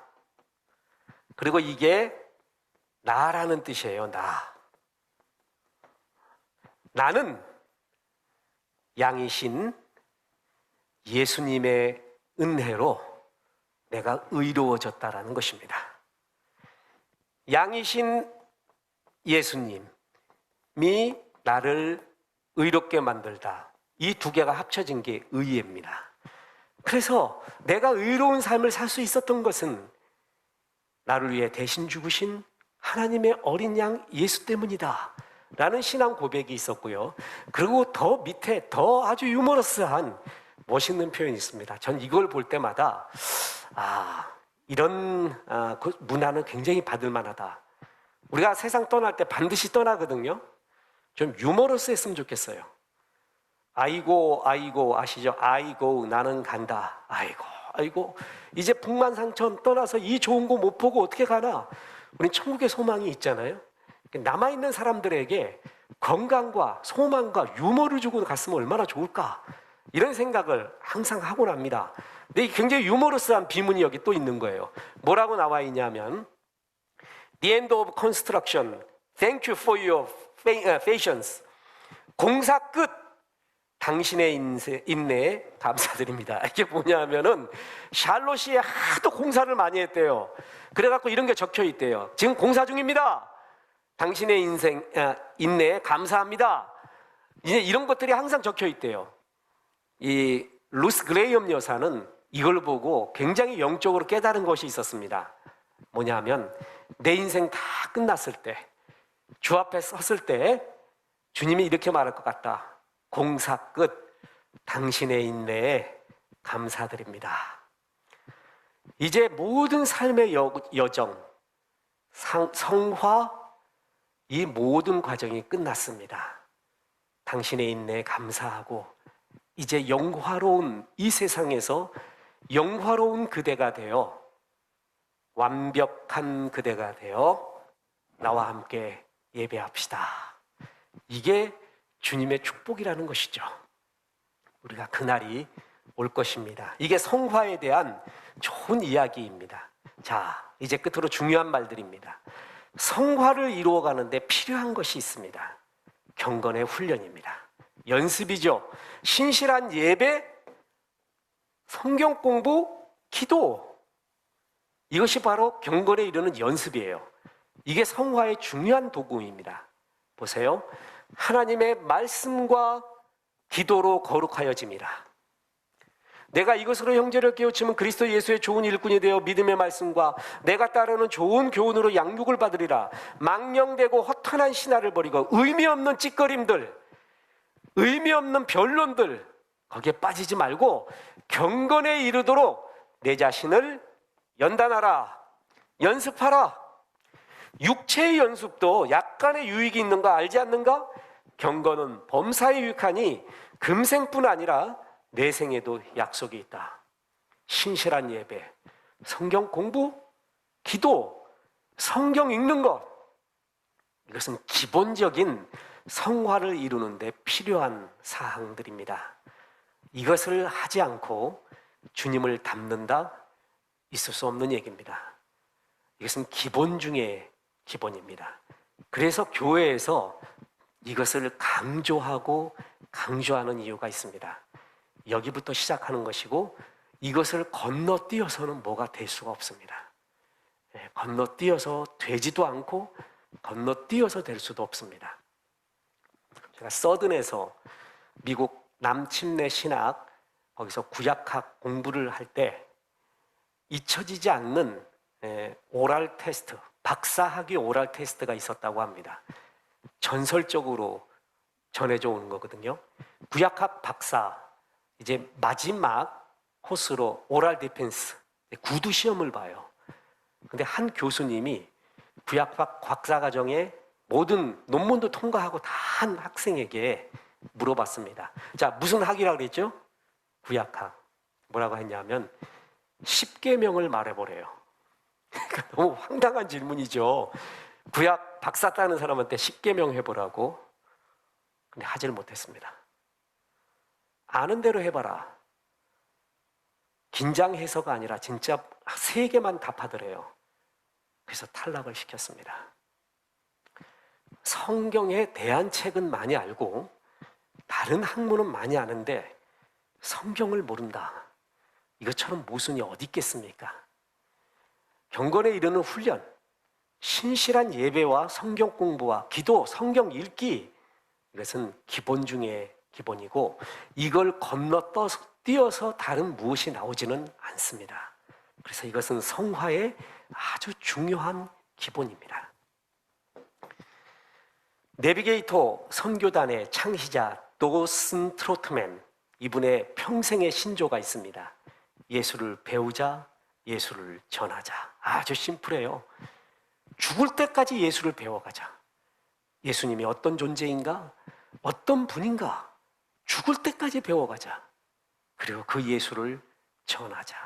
그리고 이게 나라는 뜻이에요, 나. 나는 양이신 예수님의 은혜로 내가 의로워졌다라는 것입니다. 양이신 예수님이 나를 의롭게 만들다. 이 두 개가 합쳐진 게 의입니다. 그래서 내가 의로운 삶을 살 수 있었던 것은 나를 위해 대신 죽으신 하나님의 어린 양 예수 때문이다 라는 신앙 고백이 있었고요. 그리고 더 밑에 더 아주 유머러스한 멋있는 표현이 있습니다. 전 이걸 볼 때마다 이런 그 문화는 굉장히 받을 만하다. 우리가 세상 떠날 때 반드시 떠나거든요. 좀 유머러스 했으면 좋겠어요. 아이고 아시죠? 아이고 나는 간다. 아이고 이제 북만상천 떠나서 이 좋은 거 못 보고 어떻게 가나? 우린 천국의 소망이 있잖아요. 남아있는 사람들에게 건강과 소망과 유머를 주고 갔으면 얼마나 좋을까? 이런 생각을 항상 하곤 합니다. 근데 굉장히 유머러스한 비문이 여기 또 있는 거예요. 뭐라고 나와 있냐면 The end of construction. Thank you for your patience. 공사 끝. 당신의 인내에 감사드립니다. 이게 뭐냐면은 샬롯시에 하도 공사를 많이 했대요. 그래갖고 이런 게 적혀 있대요. 지금 공사 중입니다. 당신의 인내에 감사합니다. 이제 이런 것들이 항상 적혀 있대요. 이 루스 그레이엄 여사는 이걸 보고 굉장히 영적으로 깨달은 것이 있었습니다. 뭐냐면 내 인생 다 끝났을 때, 주 앞에 섰을 때 주님이 이렇게 말할 것 같다. 공사 끝, 당신의 인내에 감사드립니다. 이제 모든 삶의 여정, 성화, 이 모든 과정이 끝났습니다. 당신의 인내에 감사하고 이제 영화로운 이 세상에서 영화로운 그대가 되어 완벽한 그대가 되어 나와 함께 예배합시다. 이게 주님의 축복이라는 것이죠. 우리가 그날이 올 것입니다. 이게 성화에 대한 좋은 이야기입니다. 자, 이제 끝으로 중요한 말들입니다. 성화를 이루어가는데 필요한 것이 있습니다. 경건의 훈련입니다. 연습이죠. 신실한 예배, 성경 공부, 기도. 이것이 바로 경건에 이르는 연습이에요. 이게 성화의 중요한 도구입니다. 보세요. 하나님의 말씀과 기도로 거룩하여짐이라. 내가 이것으로 형제를 깨우치면 그리스도 예수의 좋은 일꾼이 되어 믿음의 말씀과 내가 따르는 좋은 교훈으로 양육을 받으리라. 망령되고 허탄한 신화를 버리고 의미 없는 찌꺼림들, 의미 없는 변론들, 거기에 빠지지 말고 경건에 이르도록 내 자신을 연단하라, 연습하라. 육체의 연습도 약간의 유익이 있는 거 알지 않는가? 경건은 범사에 유익하니 금생뿐 아니라 내생에도 약속이 있다. 신실한 예배, 성경 공부, 기도, 성경 읽는 것, 이것은 기본적인 성화를 이루는 데 필요한 사항들입니다. 이것을 하지 않고 주님을 닮는다? 있을 수 없는 얘기입니다. 이것은 기본 중에 기본입니다. 그래서 교회에서 이것을 강조하고 강조하는 이유가 있습니다. 여기부터 시작하는 것이고 이것을 건너뛰어서는 뭐가 될 수가 없습니다. 건너뛰어서 되지도 않고 건너뛰어서 될 수도 없습니다. 제가 서든에서 미국 남침내 신학 거기서 구약학 공부를 할 때 잊혀지지 않는 오랄 테스트, 박사학위 오랄 테스트가 있었다고 합니다. 전설적으로 전해져 오는 거거든요. 구약학 박사 이제 마지막 코스로 오랄 디펜스 구두 시험을 봐요. 근데 한 교수님이 구약학 박사과정에 모든 논문도 통과하고 다 한 학생에게 물어봤습니다. 자, 무슨 학이라고 그랬죠? 구약학. 뭐라고 했냐면 10계명을 말해보래요. 너무 황당한 질문이죠. 구약 박사 따는 사람한테 10계명 해보라고. 근데 하지를 못했습니다. 아는 대로 해봐라. 긴장해서가 아니라 진짜 3개만 답하더래요. 그래서 탈락을 시켰습니다. 성경에 대한 책은 많이 알고 다른 학문은 많이 아는데 성경을 모른다. 이것처럼 모순이 어디 있겠습니까? 경건에 이르는 훈련, 신실한 예배와 성경 공부와 기도, 성경 읽기, 이것은 기본 중에 기본이고 이걸 건너뛰어서 다른 무엇이 나오지는 않습니다. 그래서 이것은 성화의 아주 중요한 기본입니다. 내비게이터 선교단의 창시자 도슨 트로트맨, 이분의 평생의 신조가 있습니다. 예수를 배우자, 예수를 전하자. 아주 심플해요. 죽을 때까지 예수를 배워가자. 예수님이 어떤 존재인가? 어떤 분인가? 죽을 때까지 배워가자. 그리고 그 예수를 전하자.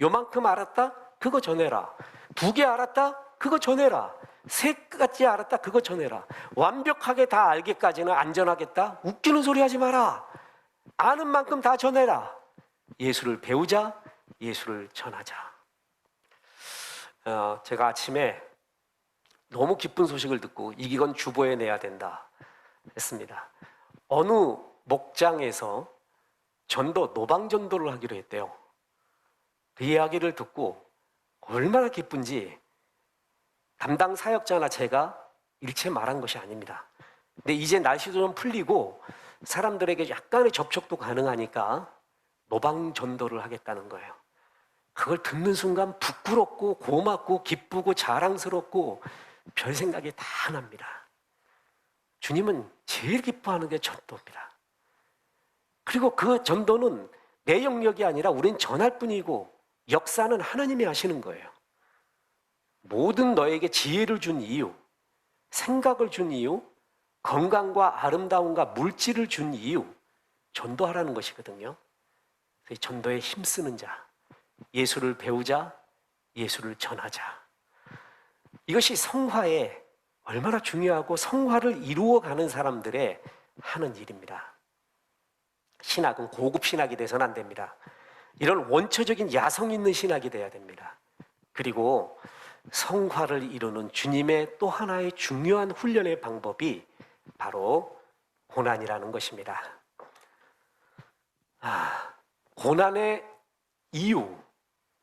요만큼 알았다? 그거 전해라. 2개 알았다? 그거 전해라. 3가지 알았다? 그거 전해라. 완벽하게 다 알기까지는 안전하겠다? 웃기는 소리 하지 마라. 아는 만큼 다 전해라. 예수를 배우자, 예수를 전하자. 제가 아침에 너무 기쁜 소식을 듣고 이기건 주보에 내야 된다 했습니다. 어느 목장에서 전도, 노방전도를 하기로 했대요. 그 이야기를 듣고 얼마나 기쁜지 담당 사역자나 제가 일체 말한 것이 아닙니다. 근데 이제 날씨도 좀 풀리고 사람들에게 약간의 접촉도 가능하니까 노방전도를 하겠다는 거예요. 그걸 듣는 순간 부끄럽고 고맙고 기쁘고 자랑스럽고 별 생각이 다 납니다. 주님은 제일 기뻐하는 게 전도입니다. 그리고 그 전도는 내 영역이 아니라 우린 전할 뿐이고 역사는 하나님이 하시는 거예요. 모든 너에게 지혜를 준 이유, 생각을 준 이유, 건강과 아름다움과 물질을 준 이유, 전도하라는 것이거든요. 그래서 전도에 힘쓰는 자, 예수를 배우자, 예수를 전하자. 이것이 성화에 얼마나 중요하고 성화를 이루어가는 사람들의 하는 일입니다. 신학은 고급 신학이 돼서는 안 됩니다. 이런 원초적인 야성 있는 신학이 돼야 됩니다. 그리고 성화를 이루는 주님의 또 하나의 중요한 훈련의 방법이 바로 고난이라는 것입니다.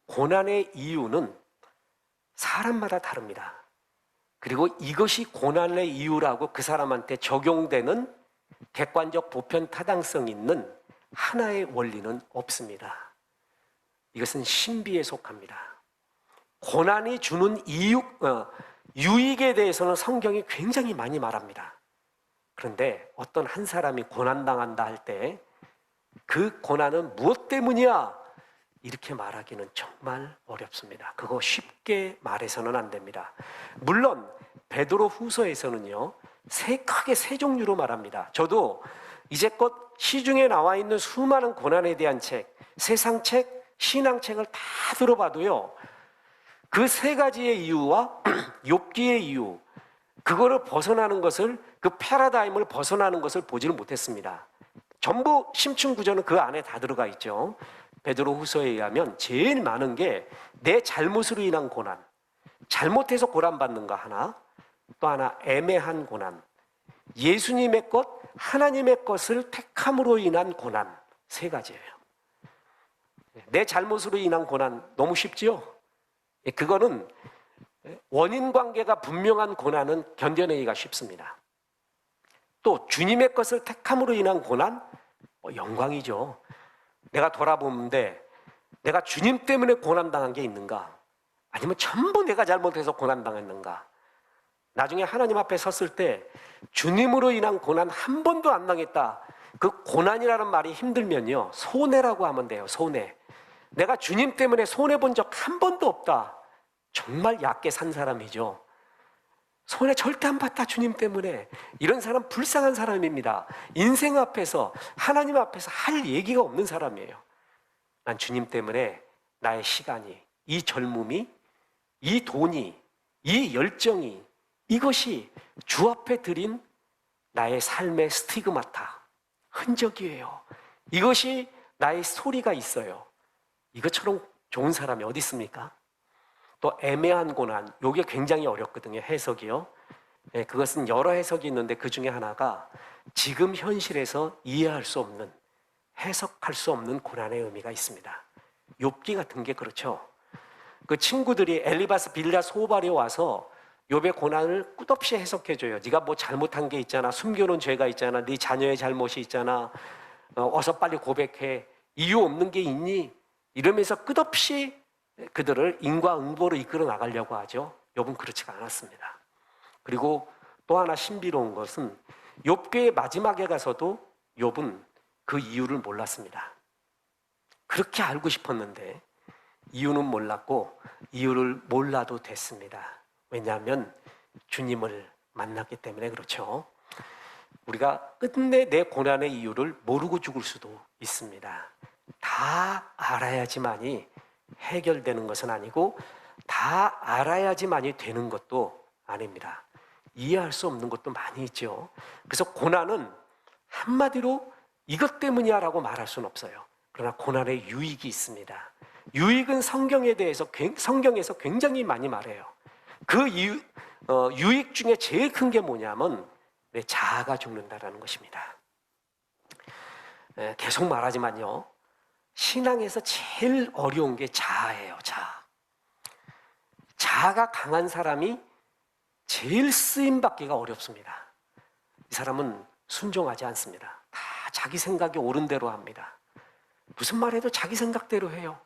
고난의 이유는 사람마다 다릅니다. 그리고 이것이 고난의 이유라고 그 사람한테 적용되는 객관적 보편 타당성 있는 하나의 원리는 없습니다. 이것은 신비에 속합니다. 고난이 주는 유익에 대해서는 성경이 굉장히 많이 말합니다. 그런데 어떤 한 사람이 고난당한다 할 때 그 고난은 무엇 때문이야? 이렇게 말하기는 정말 어렵습니다. 그거 쉽게 말해서는 안 됩니다. 물론 베드로 후서에서는요, 크게 세 종류로 말합니다. 저도 이제껏 시중에 나와 있는 수많은 고난에 대한 책, 세상책, 신앙책을 다 들어봐도요, 그 세 가지의 이유와 욥기의 이유, 그거를 벗어나는 것을, 그 패러다임을 벗어나는 것을 보지를 못했습니다. 전부 심층 구조는 그 안에 다 들어가 있죠. 베드로 후서에 의하면 제일 많은 게 내 잘못으로 인한 고난, 잘못해서 고난받는 거 하나, 또 하나 애매한 고난, 예수님의 것, 하나님의 것을 택함으로 인한 고난, 세 가지예요. 내 잘못으로 인한 고난 너무 쉽지요? 그거는 원인 관계가 분명한 고난은 견뎌내기가 쉽습니다. 또 주님의 것을 택함으로 인한 고난, 영광이죠. 내가 돌아보는데 내가 주님 때문에 고난당한 게 있는가? 아니면 전부 내가 잘못해서 고난당했는가? 나중에 하나님 앞에 섰을 때 주님으로 인한 고난 한 번도 안 당했다. 그 고난이라는 말이 힘들면요, 손해라고 하면 돼요. 손해. 내가 주님 때문에 손해본 적 한 번도 없다. 정말 얕게 산 사람이죠. 손해 절대 안 봤다, 주님 때문에. 이런 사람 불쌍한 사람입니다. 인생 앞에서, 하나님 앞에서 할 얘기가 없는 사람이에요. 난 주님 때문에 나의 시간이, 이 젊음이, 이 돈이, 이 열정이, 이것이 주 앞에 드린 나의 삶의 스티그마타, 흔적이에요. 이것이 나의 스토리가 있어요. 이것처럼 좋은 사람이 어디 있습니까? 또 애매한 고난, 이게 굉장히 어렵거든요. 해석이요. 그것은 여러 해석이 있는데 그 중에 하나가 지금 현실에서 이해할 수 없는, 해석할 수 없는 고난의 의미가 있습니다. 욥기 같은 게 그렇죠. 그 친구들이 엘리바스 빌닷 소발에 와서 욥의 고난을 끝없이 해석해줘요. 네가 뭐 잘못한 게 있잖아, 숨겨놓은 죄가 있잖아, 네 자녀의 잘못이 있잖아, 어서 빨리 고백해, 이유 없는 게 있니? 이러면서 끝없이 그들을 인과응보로 이끌어 나가려고 하죠. 욥은 그렇지가 않았습니다. 그리고 또 하나 신비로운 것은 욥기의 마지막에 가서도 욥은 그 이유를 몰랐습니다. 그렇게 알고 싶었는데 이유는 몰랐고 이유를 몰라도 됐습니다. 왜냐하면 주님을 만났기 때문에 그렇죠. 우리가 끝내 내 고난의 이유를 모르고 죽을 수도 있습니다. 다 알아야지만이 해결되는 것은 아니고 다 알아야지만이 되는 것도 아닙니다. 이해할 수 없는 것도 많이 있죠. 그래서 고난은 한마디로 이것 때문이야 라고 말할 수는 없어요. 그러나 고난의 유익이 있습니다. 유익은 성경에서 굉장히 많이 말해요. 그 유익 중에 제일 큰 게 뭐냐면 내 자아가 죽는다라는 것입니다. 계속 말하지만요, 신앙에서 제일 어려운 게 자아예요. 자아가 강한 사람이 제일 쓰임받기가 어렵습니다. 이 사람은 순종하지 않습니다. 다 자기 생각이 옳은 대로 합니다. 무슨 말해도 자기 생각대로 해요.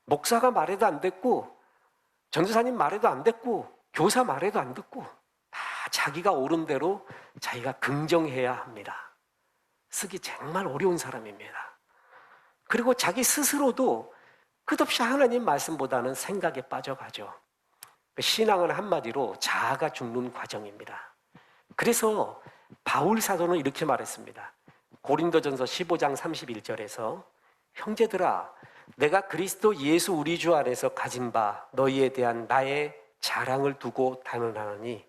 목사가 말해도 안 듣고, 전도사님 말해도 안 듣고, 교사 말해도 안 듣고, 다 자기가 옳은 대로 자기가 긍정해야 합니다. 쓰기 정말 어려운 사람입니다. 그리고 자기 스스로도 끝없이 하나님 말씀보다는 생각에 빠져가죠. 신앙은 한마디로 자아가 죽는 과정입니다. 그래서 바울 사도는 이렇게 말했습니다. 고린도전서 15장 31절에서 형제들아, 내가 그리스도 예수 우리 주 안에서 가진 바 너희에 대한 나의 자랑을 두고 단언하노니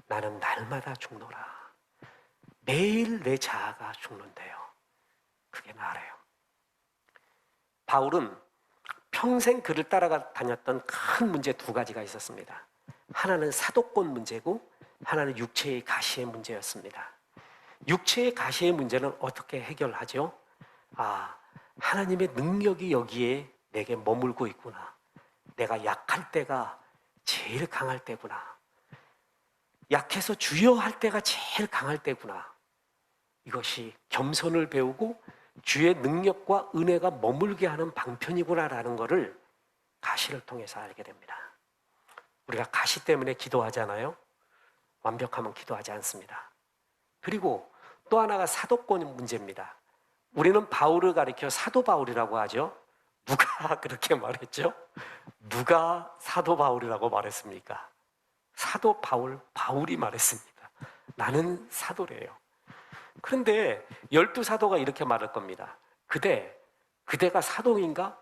나는 날마다 죽노라. 매일 내 자아가 죽는데요. 그게 나래요. 바울은 평생 그를 따라가 다녔던 큰 문제 두 가지가 있었습니다. 하나는 사도권 문제고 하나는 육체의 가시의 문제였습니다. 육체의 가시의 문제는 어떻게 해결하죠? 하나님의 능력이 여기에 내게 머물고 있구나. 내가 약할 때가 제일 강할 때구나. 약해서 주여 할 때가 제일 강할 때구나. 이것이 겸손을 배우고 주의 능력과 은혜가 머물게 하는 방편이구나라는 것을 가시를 통해서 알게 됩니다. 우리가 가시 때문에 기도하잖아요. 완벽하면 기도하지 않습니다. 그리고 또 하나가 사도권 문제입니다. 우리는 바울을 가리켜 사도 바울이라고 하죠. 누가 그렇게 말했죠? 누가 사도 바울이라고 말했습니까? 사도 바울, 바울이 말했습니다. 나는 사도래요. 그런데 12사도가 이렇게 말할 겁니다. 그대가 사도인가?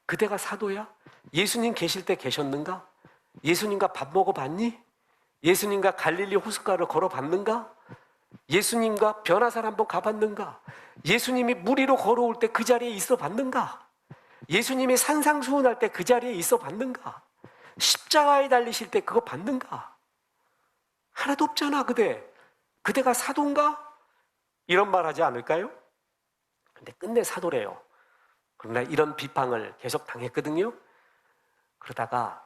그대가 사도야? 예수님 계실 때 계셨는가? 예수님과 밥 먹어봤니? 예수님과 갈릴리 호숫가를 걸어봤는가? 예수님과 변화산 한번 가봤는가? 예수님이 물 위로 걸어올 때 그 자리에 있어 봤는가? 예수님이 산상수훈할 때 그 자리에 있어 봤는가? 십자가에 달리실 때 그거 봤는가? 하나도 없잖아. 그대가 사도인가? 이런 말 하지 않을까요? 근데 끝내 사도래요. 그러나 이런 비판을 계속 당했거든요. 그러다가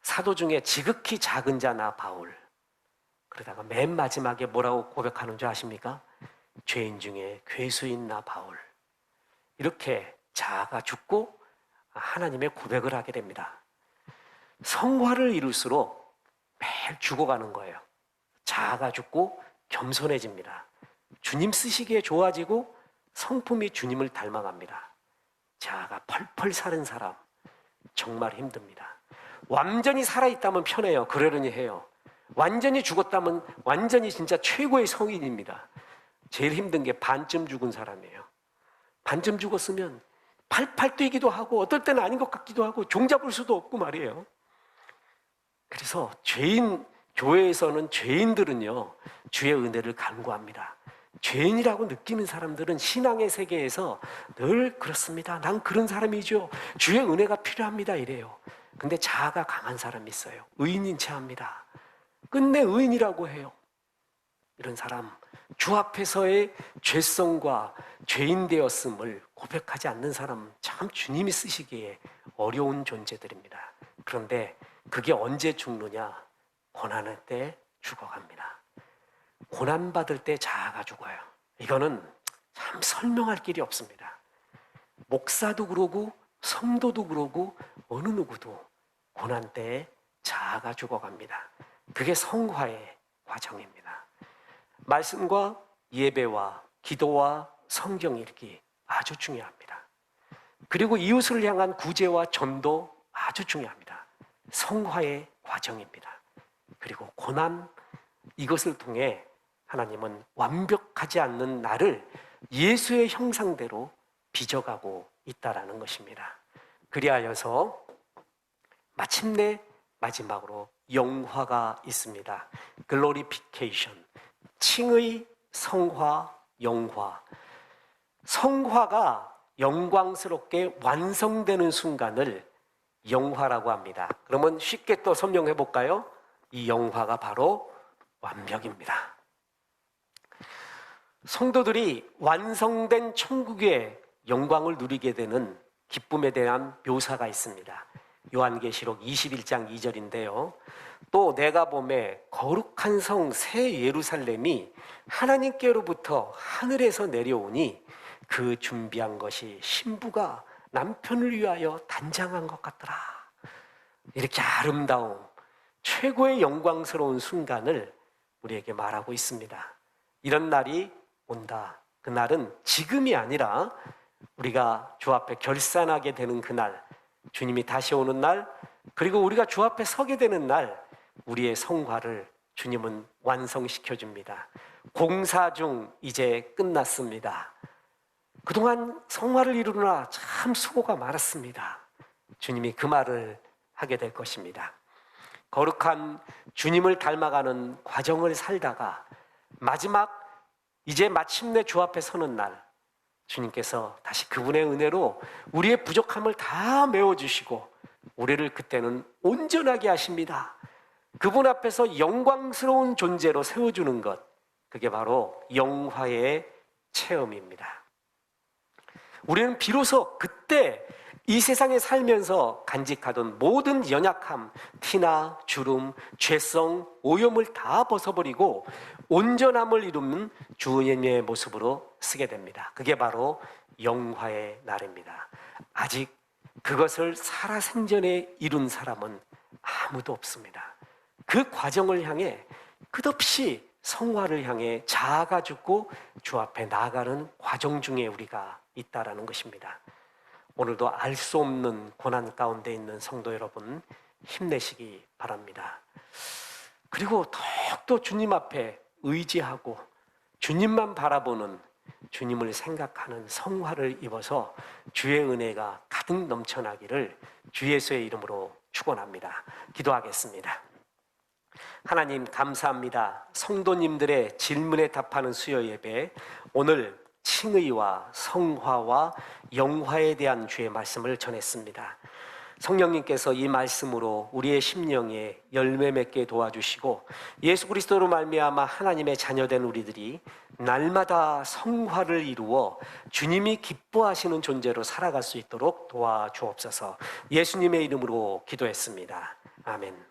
사도 중에 지극히 작은 자나 바울, 그러다가 맨 마지막에 뭐라고 고백하는 줄 아십니까? 죄인 중에 괴수인 나 바울. 이렇게 자아가 죽고 하나님의 고백을 하게 됩니다. 성화를 이룰수록 매일 죽어가는 거예요. 자아가 죽고 겸손해집니다. 주님 쓰시기에 좋아지고 성품이 주님을 닮아갑니다. 자아가 펄펄 사는 사람 정말 힘듭니다. 완전히 살아있다면 편해요. 그러려니 해요. 완전히 죽었다면 완전히 진짜 최고의 성인입니다. 제일 힘든 게 반쯤 죽은 사람이에요. 반쯤 죽었으면 팔팔 뛰기도 하고 어떨 때는 아닌 것 같기도 하고 종잡을 수도 없고 말이에요. 그래서 교회에서는 죄인들은요, 주의 은혜를 간구합니다. 죄인이라고 느끼는 사람들은 신앙의 세계에서 늘 그렇습니다. 난 그런 사람이죠. 주의 은혜가 필요합니다. 이래요. 근데 자아가 강한 사람이 있어요. 의인인 체 합니다. 끝내 의인이라고 해요. 이런 사람, 주 앞에서의 죄성과 죄인 되었음을 고백하지 않는 사람, 참 주님이 쓰시기에 어려운 존재들입니다. 그런데 그게 언제 죽느냐? 고난할 때 죽어갑니다. 고난받을 때 자아가 죽어요. 이거는 참 설명할 길이 없습니다. 목사도 그러고 성도도 그러고 어느 누구도 고난 때에 자아가 죽어갑니다. 그게 성화의 과정입니다. 말씀과 예배와 기도와 성경 읽기 아주 중요합니다. 그리고 이웃을 향한 구제와 전도 아주 중요합니다. 성화의 과정입니다. 그리고 고난, 이것을 통해 하나님은 완벽하지 않는 나를 예수의 형상대로 빚어가고 있다라는 것입니다. 그리하여서 마침내 마지막으로 영화가 있습니다. 글로리피케이션, 칭의, 성화, 영화. 성화가 영광스럽게 완성되는 순간을 영화라고 합니다. 그러면 쉽게 또 설명해 볼까요? 이 영화가 바로 완벽입니다. 성도들이 완성된 천국의 영광을 누리게 되는 기쁨에 대한 묘사가 있습니다. 요한계시록 21장 2절인데요. 또 내가 보매 거룩한 성 새 예루살렘이 하나님께로부터 하늘에서 내려오니 그 준비한 것이 신부가 남편을 위하여 단장한 것 같더라. 이렇게 아름다운 최고의 영광스러운 순간을 우리에게 말하고 있습니다. 이런 날이 온다. 그날은 지금이 아니라 우리가 주 앞에 결산하게 되는 그날, 주님이 다시 오는 날, 그리고 우리가 주 앞에 서게 되는 날, 우리의 성화를 주님은 완성시켜 줍니다. 공사 중 이제 끝났습니다. 그동안 성화를 이루느라 참 수고가 많았습니다. 주님이 그 말을 하게 될 것입니다. 거룩한 주님을 닮아가는 과정을 살다가 마지막 이제 마침내 주 앞에 서는 날, 주님께서 다시 그분의 은혜로 우리의 부족함을 다 메워주시고 우리를 그때는 온전하게 하십니다. 그분 앞에서 영광스러운 존재로 세워주는 것, 그게 바로 영화의 체험입니다. 우리는 비로소 그때 이 세상에 살면서 간직하던 모든 연약함, 티나 주름, 죄성, 오염을 다 벗어버리고 온전함을 이루는 주님의 모습으로 쓰게 됩니다. 그게 바로 영화의 날입니다. 아직 그것을 살아생전에 이룬 사람은 아무도 없습니다. 그 과정을 향해 끝없이 성화를 향해 자아가 죽고 주 앞에 나아가는 과정 중에 우리가 있다라는 것입니다. 오늘도 알 수 없는 고난 가운데 있는 성도 여러분, 힘내시기 바랍니다. 그리고 더욱더 주님 앞에 의지하고 주님만 바라보는, 주님을 생각하는 성화를 입어서 주의 은혜가 가득 넘쳐나기를 주 예수의 이름으로 축원합니다. 기도하겠습니다. 하나님 감사합니다. 성도님들의 질문에 답하는 수요 예배, 오늘 칭의와 성화와 영화에 대한 주의 말씀을 전했습니다. 성령님께서 이 말씀으로 우리의 심령에 열매 맺게 도와주시고 예수 그리스도로 말미암아 하나님의 자녀된 우리들이 날마다 성화를 이루어 주님이 기뻐하시는 존재로 살아갈 수 있도록 도와주옵소서. 예수님의 이름으로 기도했습니다. 아멘.